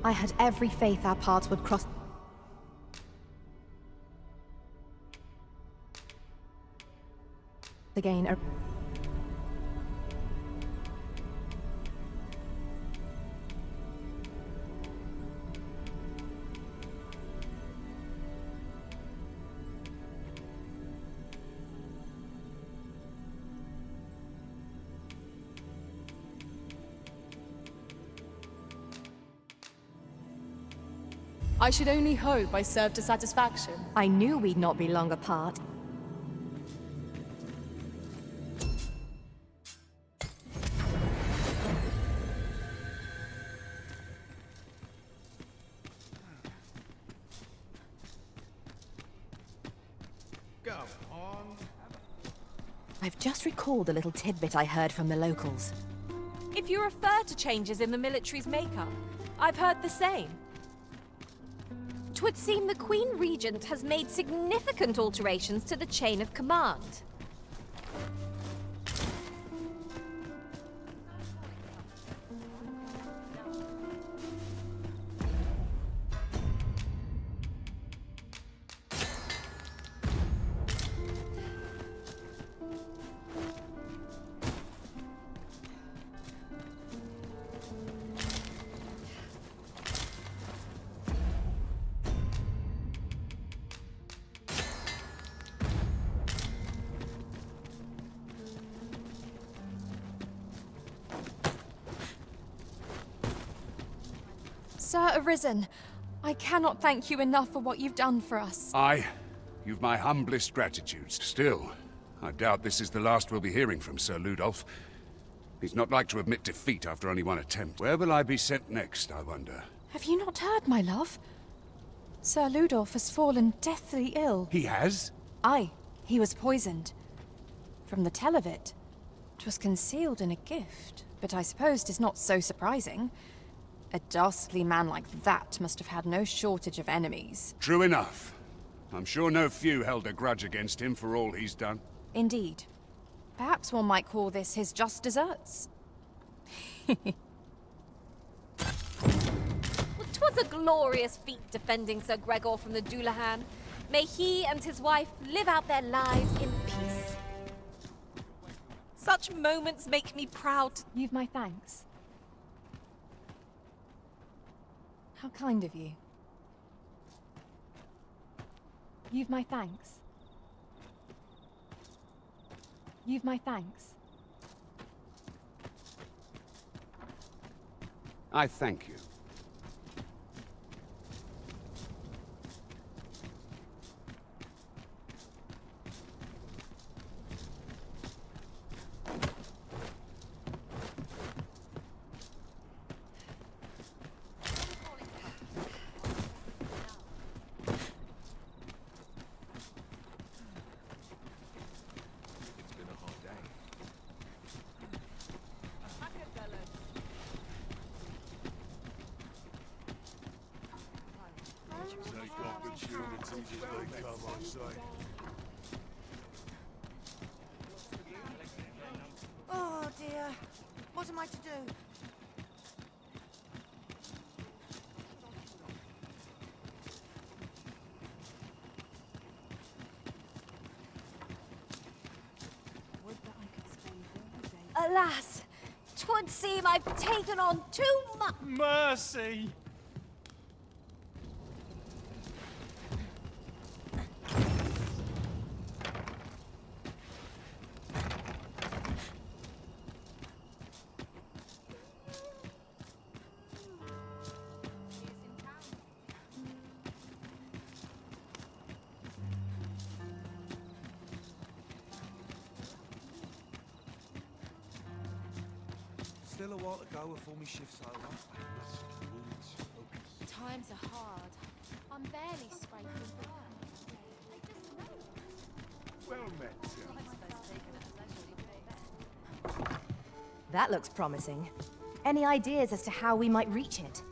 I had every faith our paths would cross. Again. I should only hope I served to satisfaction. I knew we'd not be long apart. Go on. I've just recalled a little tidbit I heard from the locals. If you refer to changes in the military's makeup, I've heard the same. 'Twould seem the Queen Regent has made significant alterations to the chain of command. Sir Arisen, I cannot thank you enough for what you've done for us. You've my humblest gratitude. Still, I doubt this is the last we'll be hearing from Sir Ludolf. He's not like to admit defeat after only one attempt. Where will I be sent next, I wonder? Have you not heard, my love? Sir Ludolf has fallen deathly ill. He has? Aye, he was poisoned. From the tell of it, 'twas concealed in a gift, but I suppose 'tis not so surprising. A dastardly man like that must have had no shortage of enemies. True enough. I'm sure no few held a grudge against him for all he's done. Indeed. Perhaps one might call this his just deserts. 'Twas a glorious feat defending Sir Gregor from the Dullahan. May he and his wife live out their lives in peace. Such moments make me proud. You've my thanks. How kind of you. You've my thanks. You've my thanks. I thank you. Oh dear. What am I to do? Alas, 'twould seem I've taken on too much. Mercy! Still a while to go before my shift's over. Times are hard. I'm barely scraping by. Well met, sir. That looks promising. Any ideas as to how we might reach it?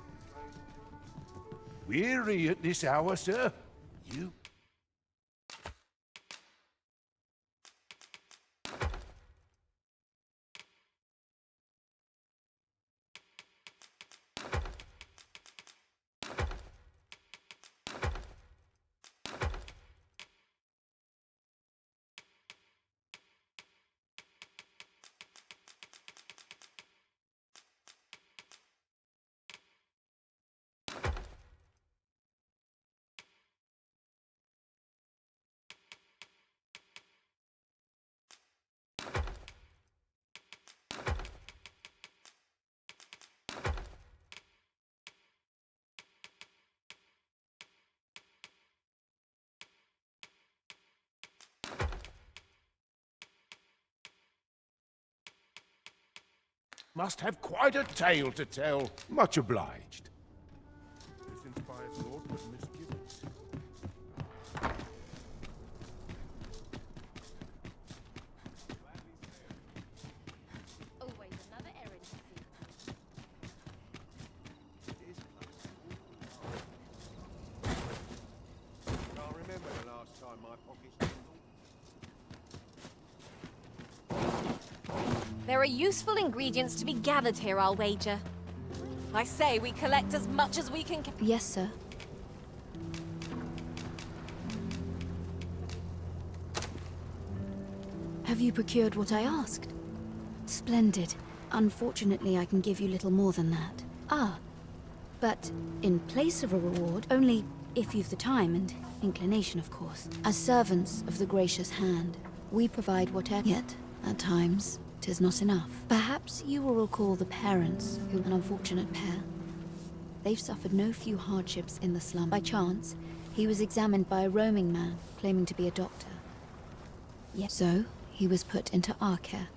Weary at this hour, sir? You Must have quite a tale to tell. Much obliged. This inspires naught but misgivings. Always another errand to see. Can't remember the last time my pockets... There are useful ingredients to be gathered here, I'll wager. I say we collect as much as we can. Yes, sir. Have you procured what I asked? Splendid. Unfortunately, I can give you little more than that. Ah, but in place of a reward, only if you've the time and inclination, of course. As servants of the gracious hand, we provide whatever. Yet, at times, 'tis not enough. Perhaps you will recall the parents, who an unfortunate pair. They've suffered no few hardships in the slum. By chance, he was examined by a roaming man, claiming to be a doctor. Yet, so, he was put into our care.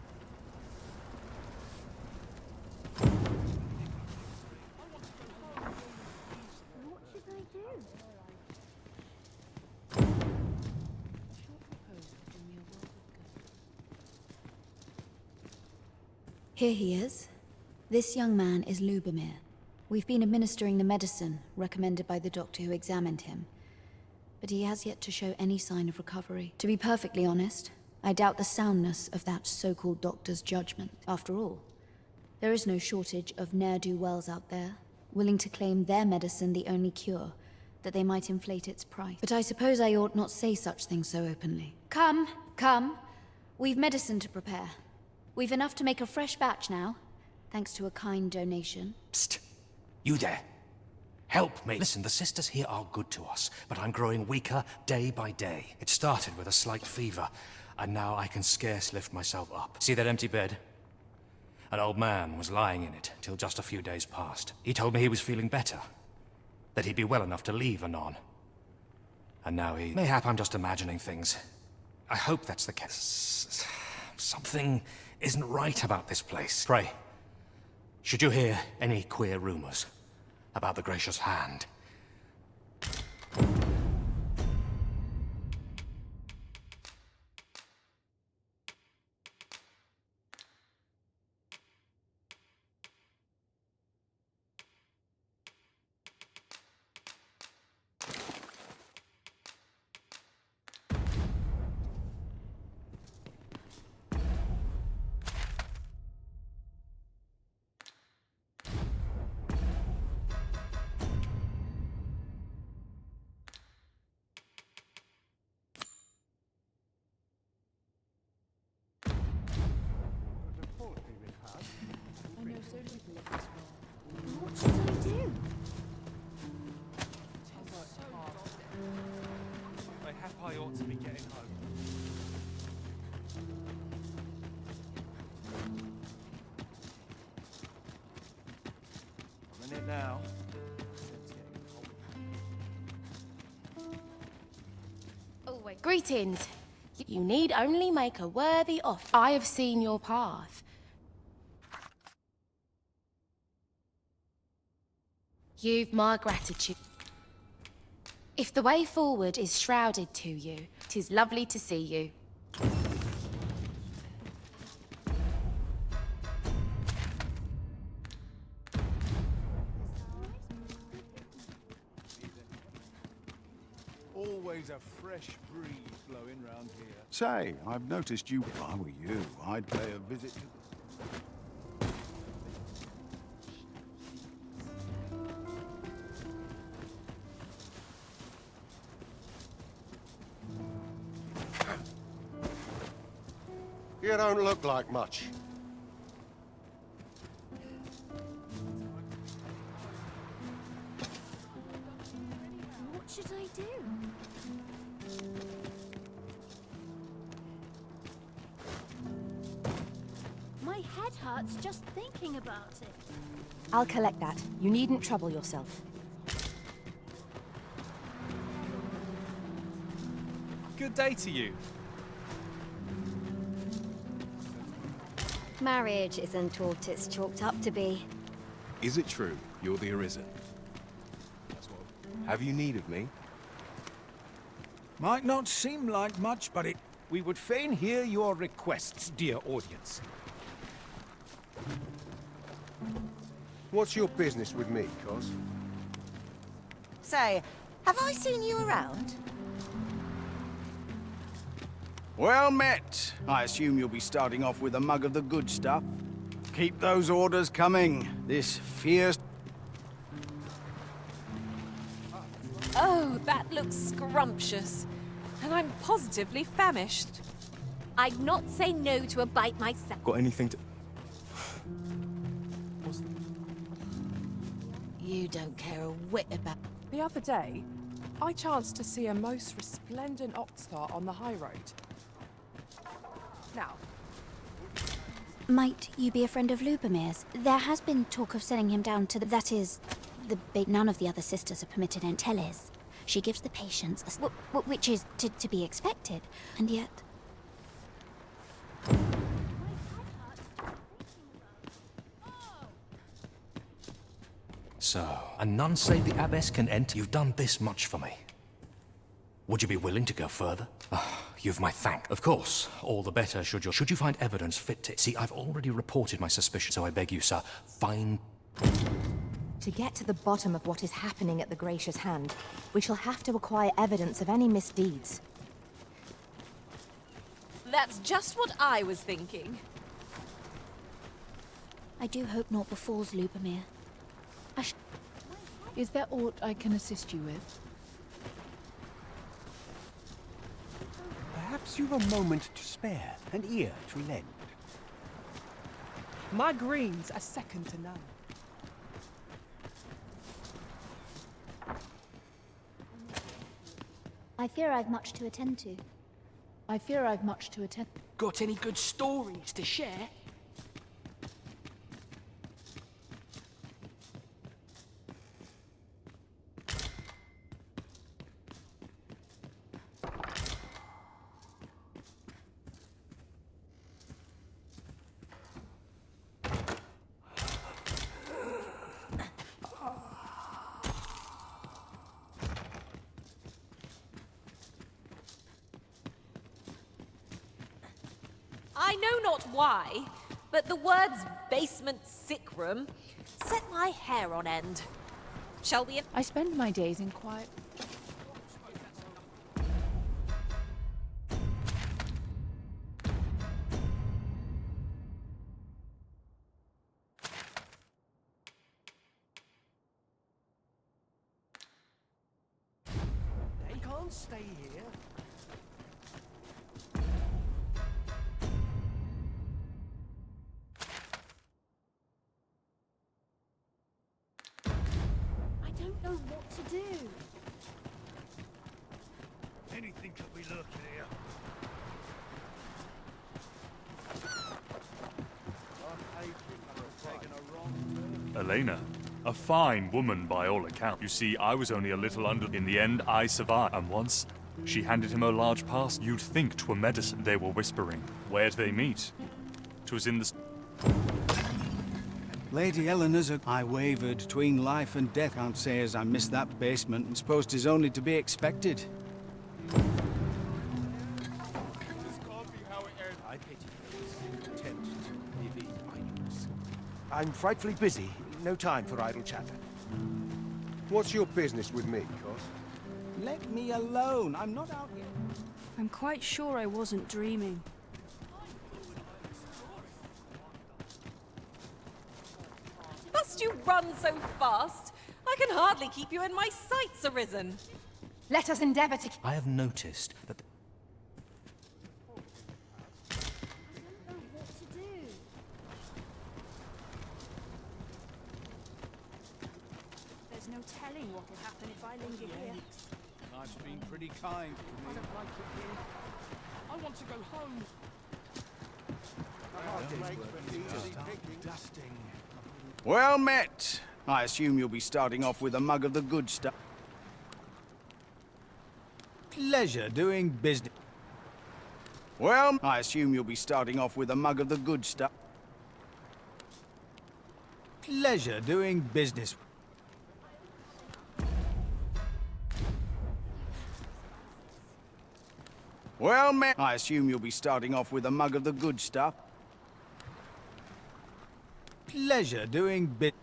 Here he is. This young man is Lubomir. We've been administering the medicine recommended by the doctor who examined him, but he has yet to show any sign of recovery. To be perfectly honest, I doubt the soundness of that so-called doctor's judgment. After all, there is no shortage of ne'er-do-wells out there, willing to claim their medicine the only cure, that they might inflate its price. But I suppose I ought not say such things so openly. Come, come. We've medicine to prepare. We've enough to make a fresh batch now, thanks to a kind donation. Psst! You there. Help me. Listen, the sisters here are good to us, but I'm growing weaker day by day. It started with a slight fever, and now I can scarce lift myself up. See that empty bed? An old man was lying in it till just a few days past. He told me he was feeling better, that he'd be well enough to leave anon. And now he... Mayhap I'm just imagining things. I hope that's the case. Something isn't right about this place. Pray, should you hear any queer rumors about the gracious hand, What should I do? I ought to be getting home. I'm in it now. Oh, wait. Greetings. You need only make a worthy offer. I have seen your path. You've my gratitude. If the way forward is shrouded to you, 'tis lovely to see you. Always a fresh breeze blowing round here. Say, I've noticed you. If I were you, I'd pay a visit to... You don't look like much. What should I do? My head hurts just thinking about it. I'll collect that. You needn't trouble yourself. Good day to you. Marriage isn't what it's chalked up to be. Is it true you're the Arisen? Have you need of me? Might not seem like much, but we would fain hear your requests, dear audience. What's your business with me, Cos? Say, have I seen you around? Well met. I assume you'll be starting off with a mug of the good stuff. Keep those orders coming. This fierce... Oh, that looks scrumptious. And I'm positively famished. I'd not say no to a bite myself. Got anything to... You don't care a whit about... The other day, I chanced to see a most resplendent ox cart on the high road. Now, Might you be a friend of Lubomir's? There has been talk of sending him down to the... That is, the big... None of the other sisters are permitted in Teles. She gives the patients a... which is to be expected. And yet... So, a nun save the abbess can enter. You've done this much for me. Would you be willing to go further? You've my thank. Of course, all the better should you find evidence fit to... See, I've already reported my suspicion, so I beg you, sir, find... To get to the bottom of what is happening at the Gracious Hand, we shall have to acquire evidence of any misdeeds. That's just what I was thinking. I do hope naught befalls Lubomir. Is there aught I can assist you with? Perhaps you've a moment to spare, an ear to lend. my greens are second to none. I fear I've much to attend to. I fear I've much to attend. Got any good stories to share? I know not why, but the words basement sick room set my hair on end. Shall we... I spend my days in quiet... They can't stay here. I don't know what to do. Anything could be lurking here. Elena, a fine woman by all accounts. You see, I was only a little under. In the end, I survived. And once she handed him a large parcel. You'd think 'twere medicine. They were whispering. Where'd they meet? 'Twas in the... Lady Eleanor's I wavered between life and death. Can't say as I missed that basement, and suppose 'tis only to be expected. I pity those content to live in idleness. I'm frightfully busy. No time for idle chatter. What's your business with me, Cos? Let me alone. I'm not out here. I'm quite sure I wasn't dreaming. Must you run so fast? I can hardly keep you in my sights, Arisen. Let us endeavor to... I have noticed that... There's no telling what will happen if I linger here. Life's been pretty kind to me. I don't like it here. I want to go home. Dusting. Well met. I assume you'll be starting off with a mug of the good stuff. Pleasure doing business. Well, I assume you'll be starting off with a mug of the good stuff. Pleasure doing business. Well, met. I assume you'll be starting off with a mug of the good stuff. Pleasure doing bit.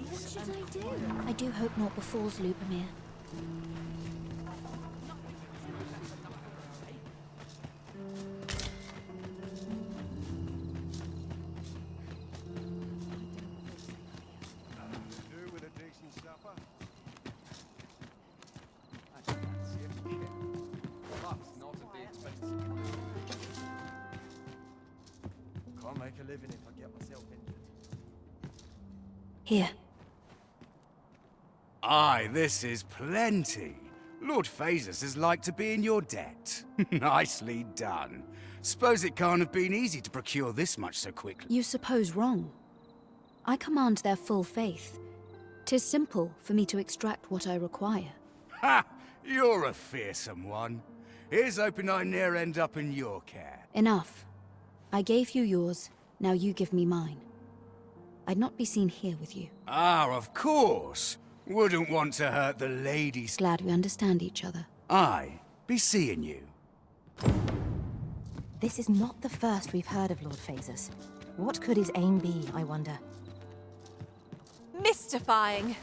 What should I do? I do hope naught befalls Lubomir. Can't make a living if I get myself injured. Here. Aye, this is plenty. Lord Phaesus is like to be in your debt. Nicely done. Suppose it can't have been easy to procure this much so quickly. You suppose wrong. I command their full faith. 'Tis simple for me to extract what I require. Ha! You're a fearsome one. Here's hoping I ne'er end up in your care. Enough. I gave you yours, now you give me mine. I'd not be seen here with you. Ah, of course. Wouldn't want to hurt the ladies. Glad we understand each other. Aye, be seeing you. This is not the first we've heard of Lord Phaesus. What could his aim be, I wonder? Mystifying.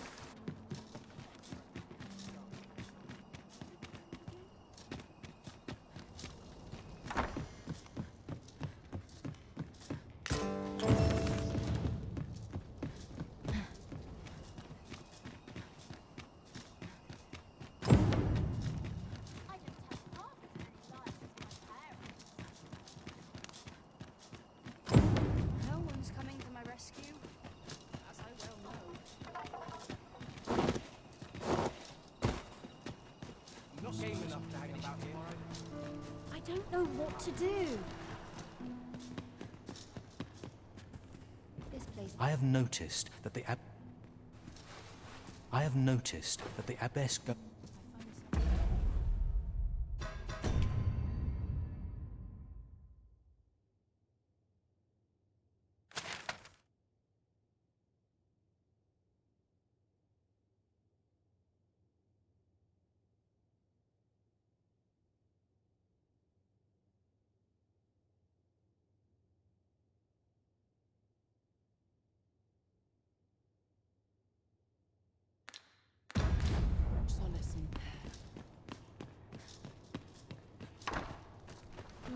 No one's coming to my rescue, as I well know. Not game enough to hang about here. I don't know what to do. This place... I have noticed that the abbess go...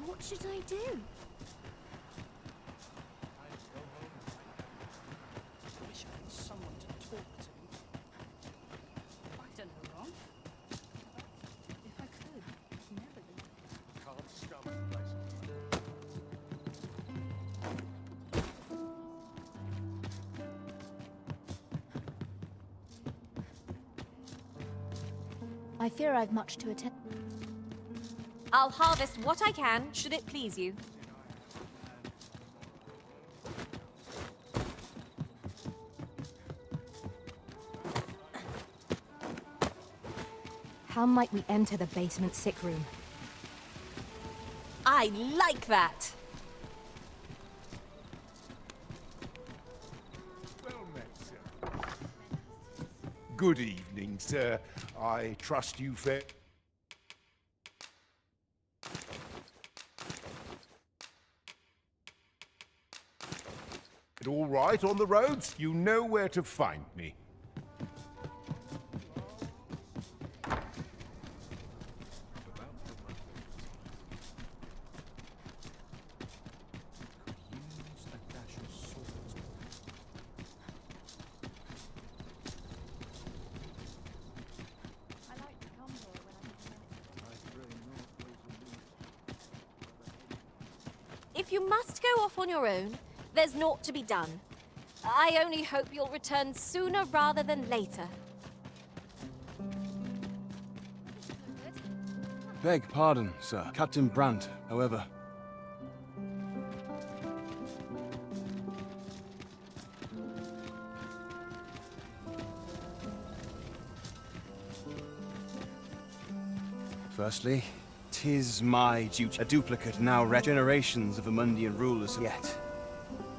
What should I do? Wish I had someone to talk to. I've done her wrong. If I could, never do. Can't scum the place. I fear I've much to attend. I'll harvest what I can, should it please you. How might we enter the basement sick room? I like that! Well met, sir. Good evening, sir. I trust you fair. All right on the roads? You know where to find me. If you must go off on your own, there's naught to be done. I only hope you'll return sooner rather than later. Beg pardon, sir. Captain Brandt, however. Firstly, 'tis my duty. A duplicate now generations of Amundian rulers yet.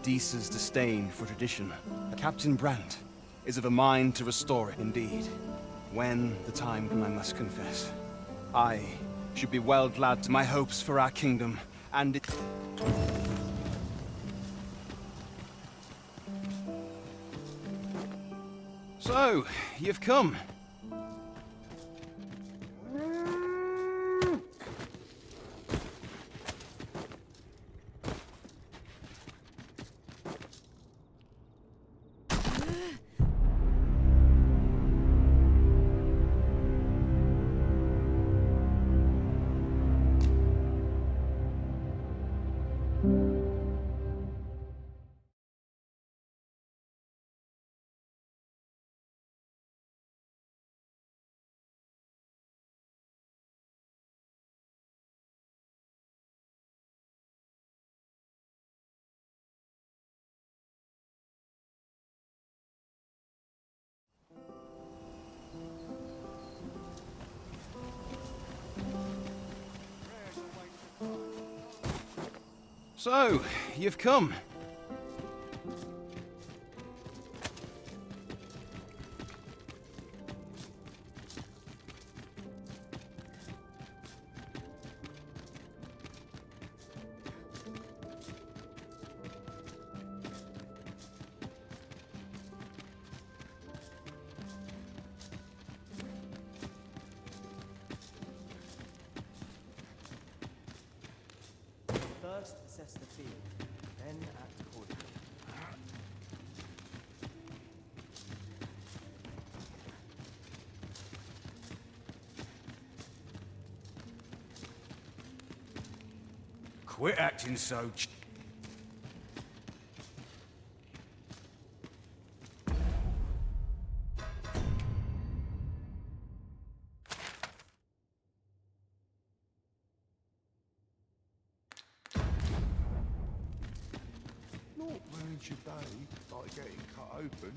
Disa's disdain for tradition. Captain Brandt is of a mind to restore it, indeed. When the time comes, I must confess, I should be well glad to my hopes for our kingdom, and it... So, you've come. So, you've come. First assess the field, then act accordingly. Quit acting so Not ruins your day, like getting cut open.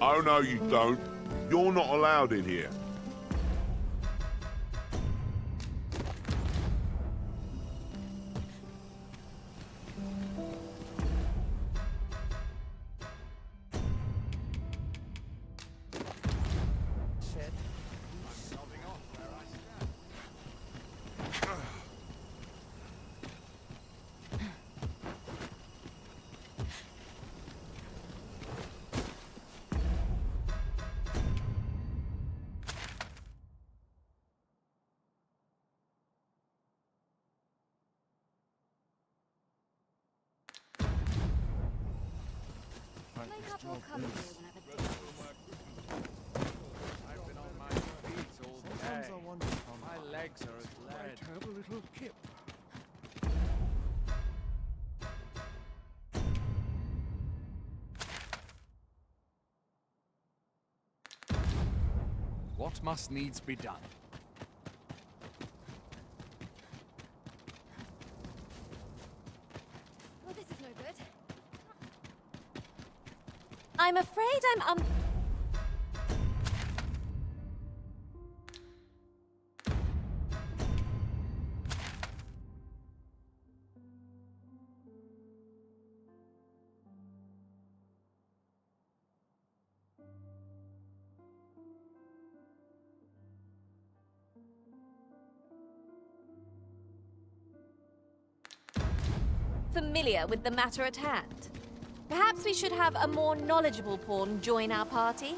Oh, no, you don't. You're not allowed in here. Make up or come here whenever I've been on my feet all day. My legs are as lead. Have a little kip. What must needs be done? Well, this is no good. I'm afraid I'm familiar with the matter at hand. Perhaps we should have a more knowledgeable pawn join our party?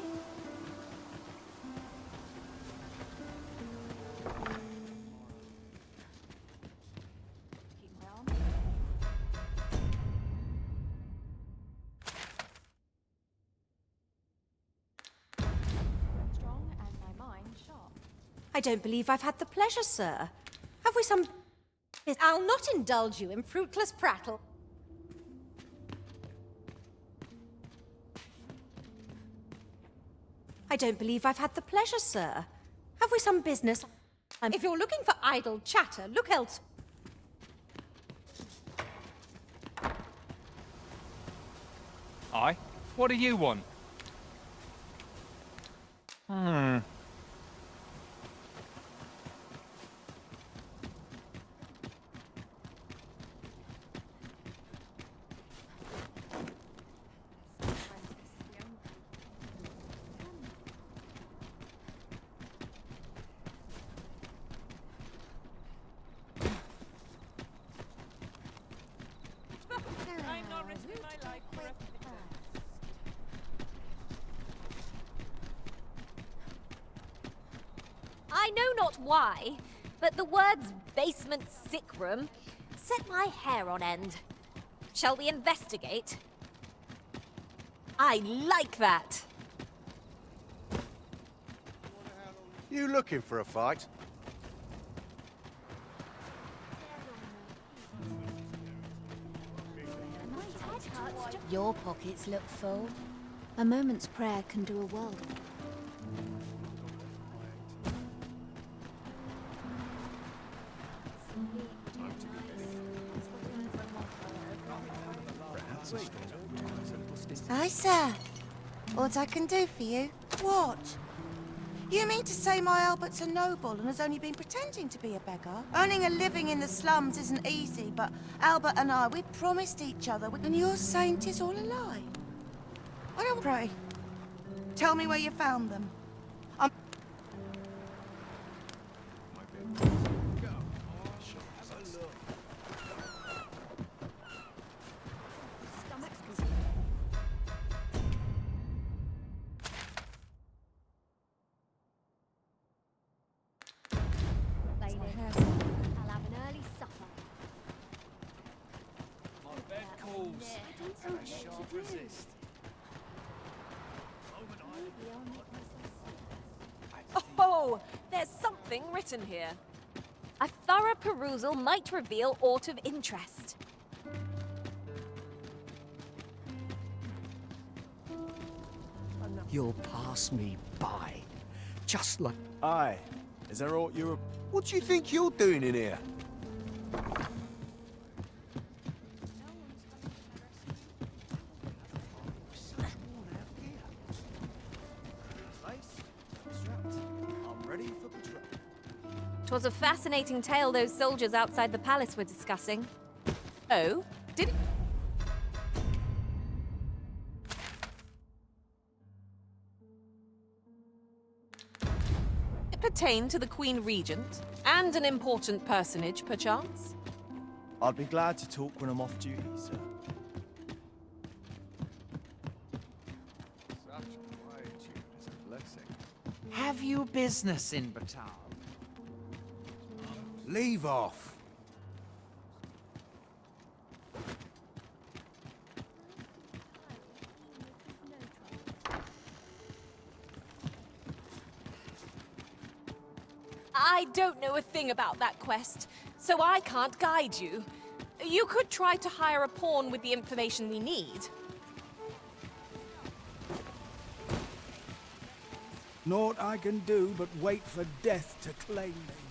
I don't believe I've had the pleasure, sir. Have we some... I'll not indulge you in fruitless prattle. I don't believe I've had the pleasure, sir. Have we some business? If you're looking for idle chatter, look elsewhere. Aye? What do you want? I'm not risking my life for a I know not why, but the words basement sick room set my hair on end. Shall we investigate? I like that. You looking for a fight? Your pockets look full. A moment's prayer can do a world of good. Aye, sir. What I can do for you? What? You mean to say my Albert's a noble and has only been pretending to be a beggar? Earning a living in the slums isn't easy, but Albert and I, we promised each other, and you're saying 'tis all a lie? I don't pray. Tell me where you found them. I'll have an early supper. My bed calls, and I shan't resist. Oh, there's something written here. A thorough perusal might reveal aught of interest. You'll pass me by. Just like... Aye. Is there aught you're... What do you think you're doing in here? I'm ready for patrol. 'Twas a fascinating tale those soldiers outside the palace were discussing. Oh, did it? It pertained to the Queen Regent and an important personage, perchance? I'd be glad to talk when I'm off duty, sir. Such quietude is a blessing. Have you business in Batal? Leave off. I don't know a thing about that quest, so I can't guide you. You could try to hire a pawn with the information we need. Naught I can do but wait for death to claim me.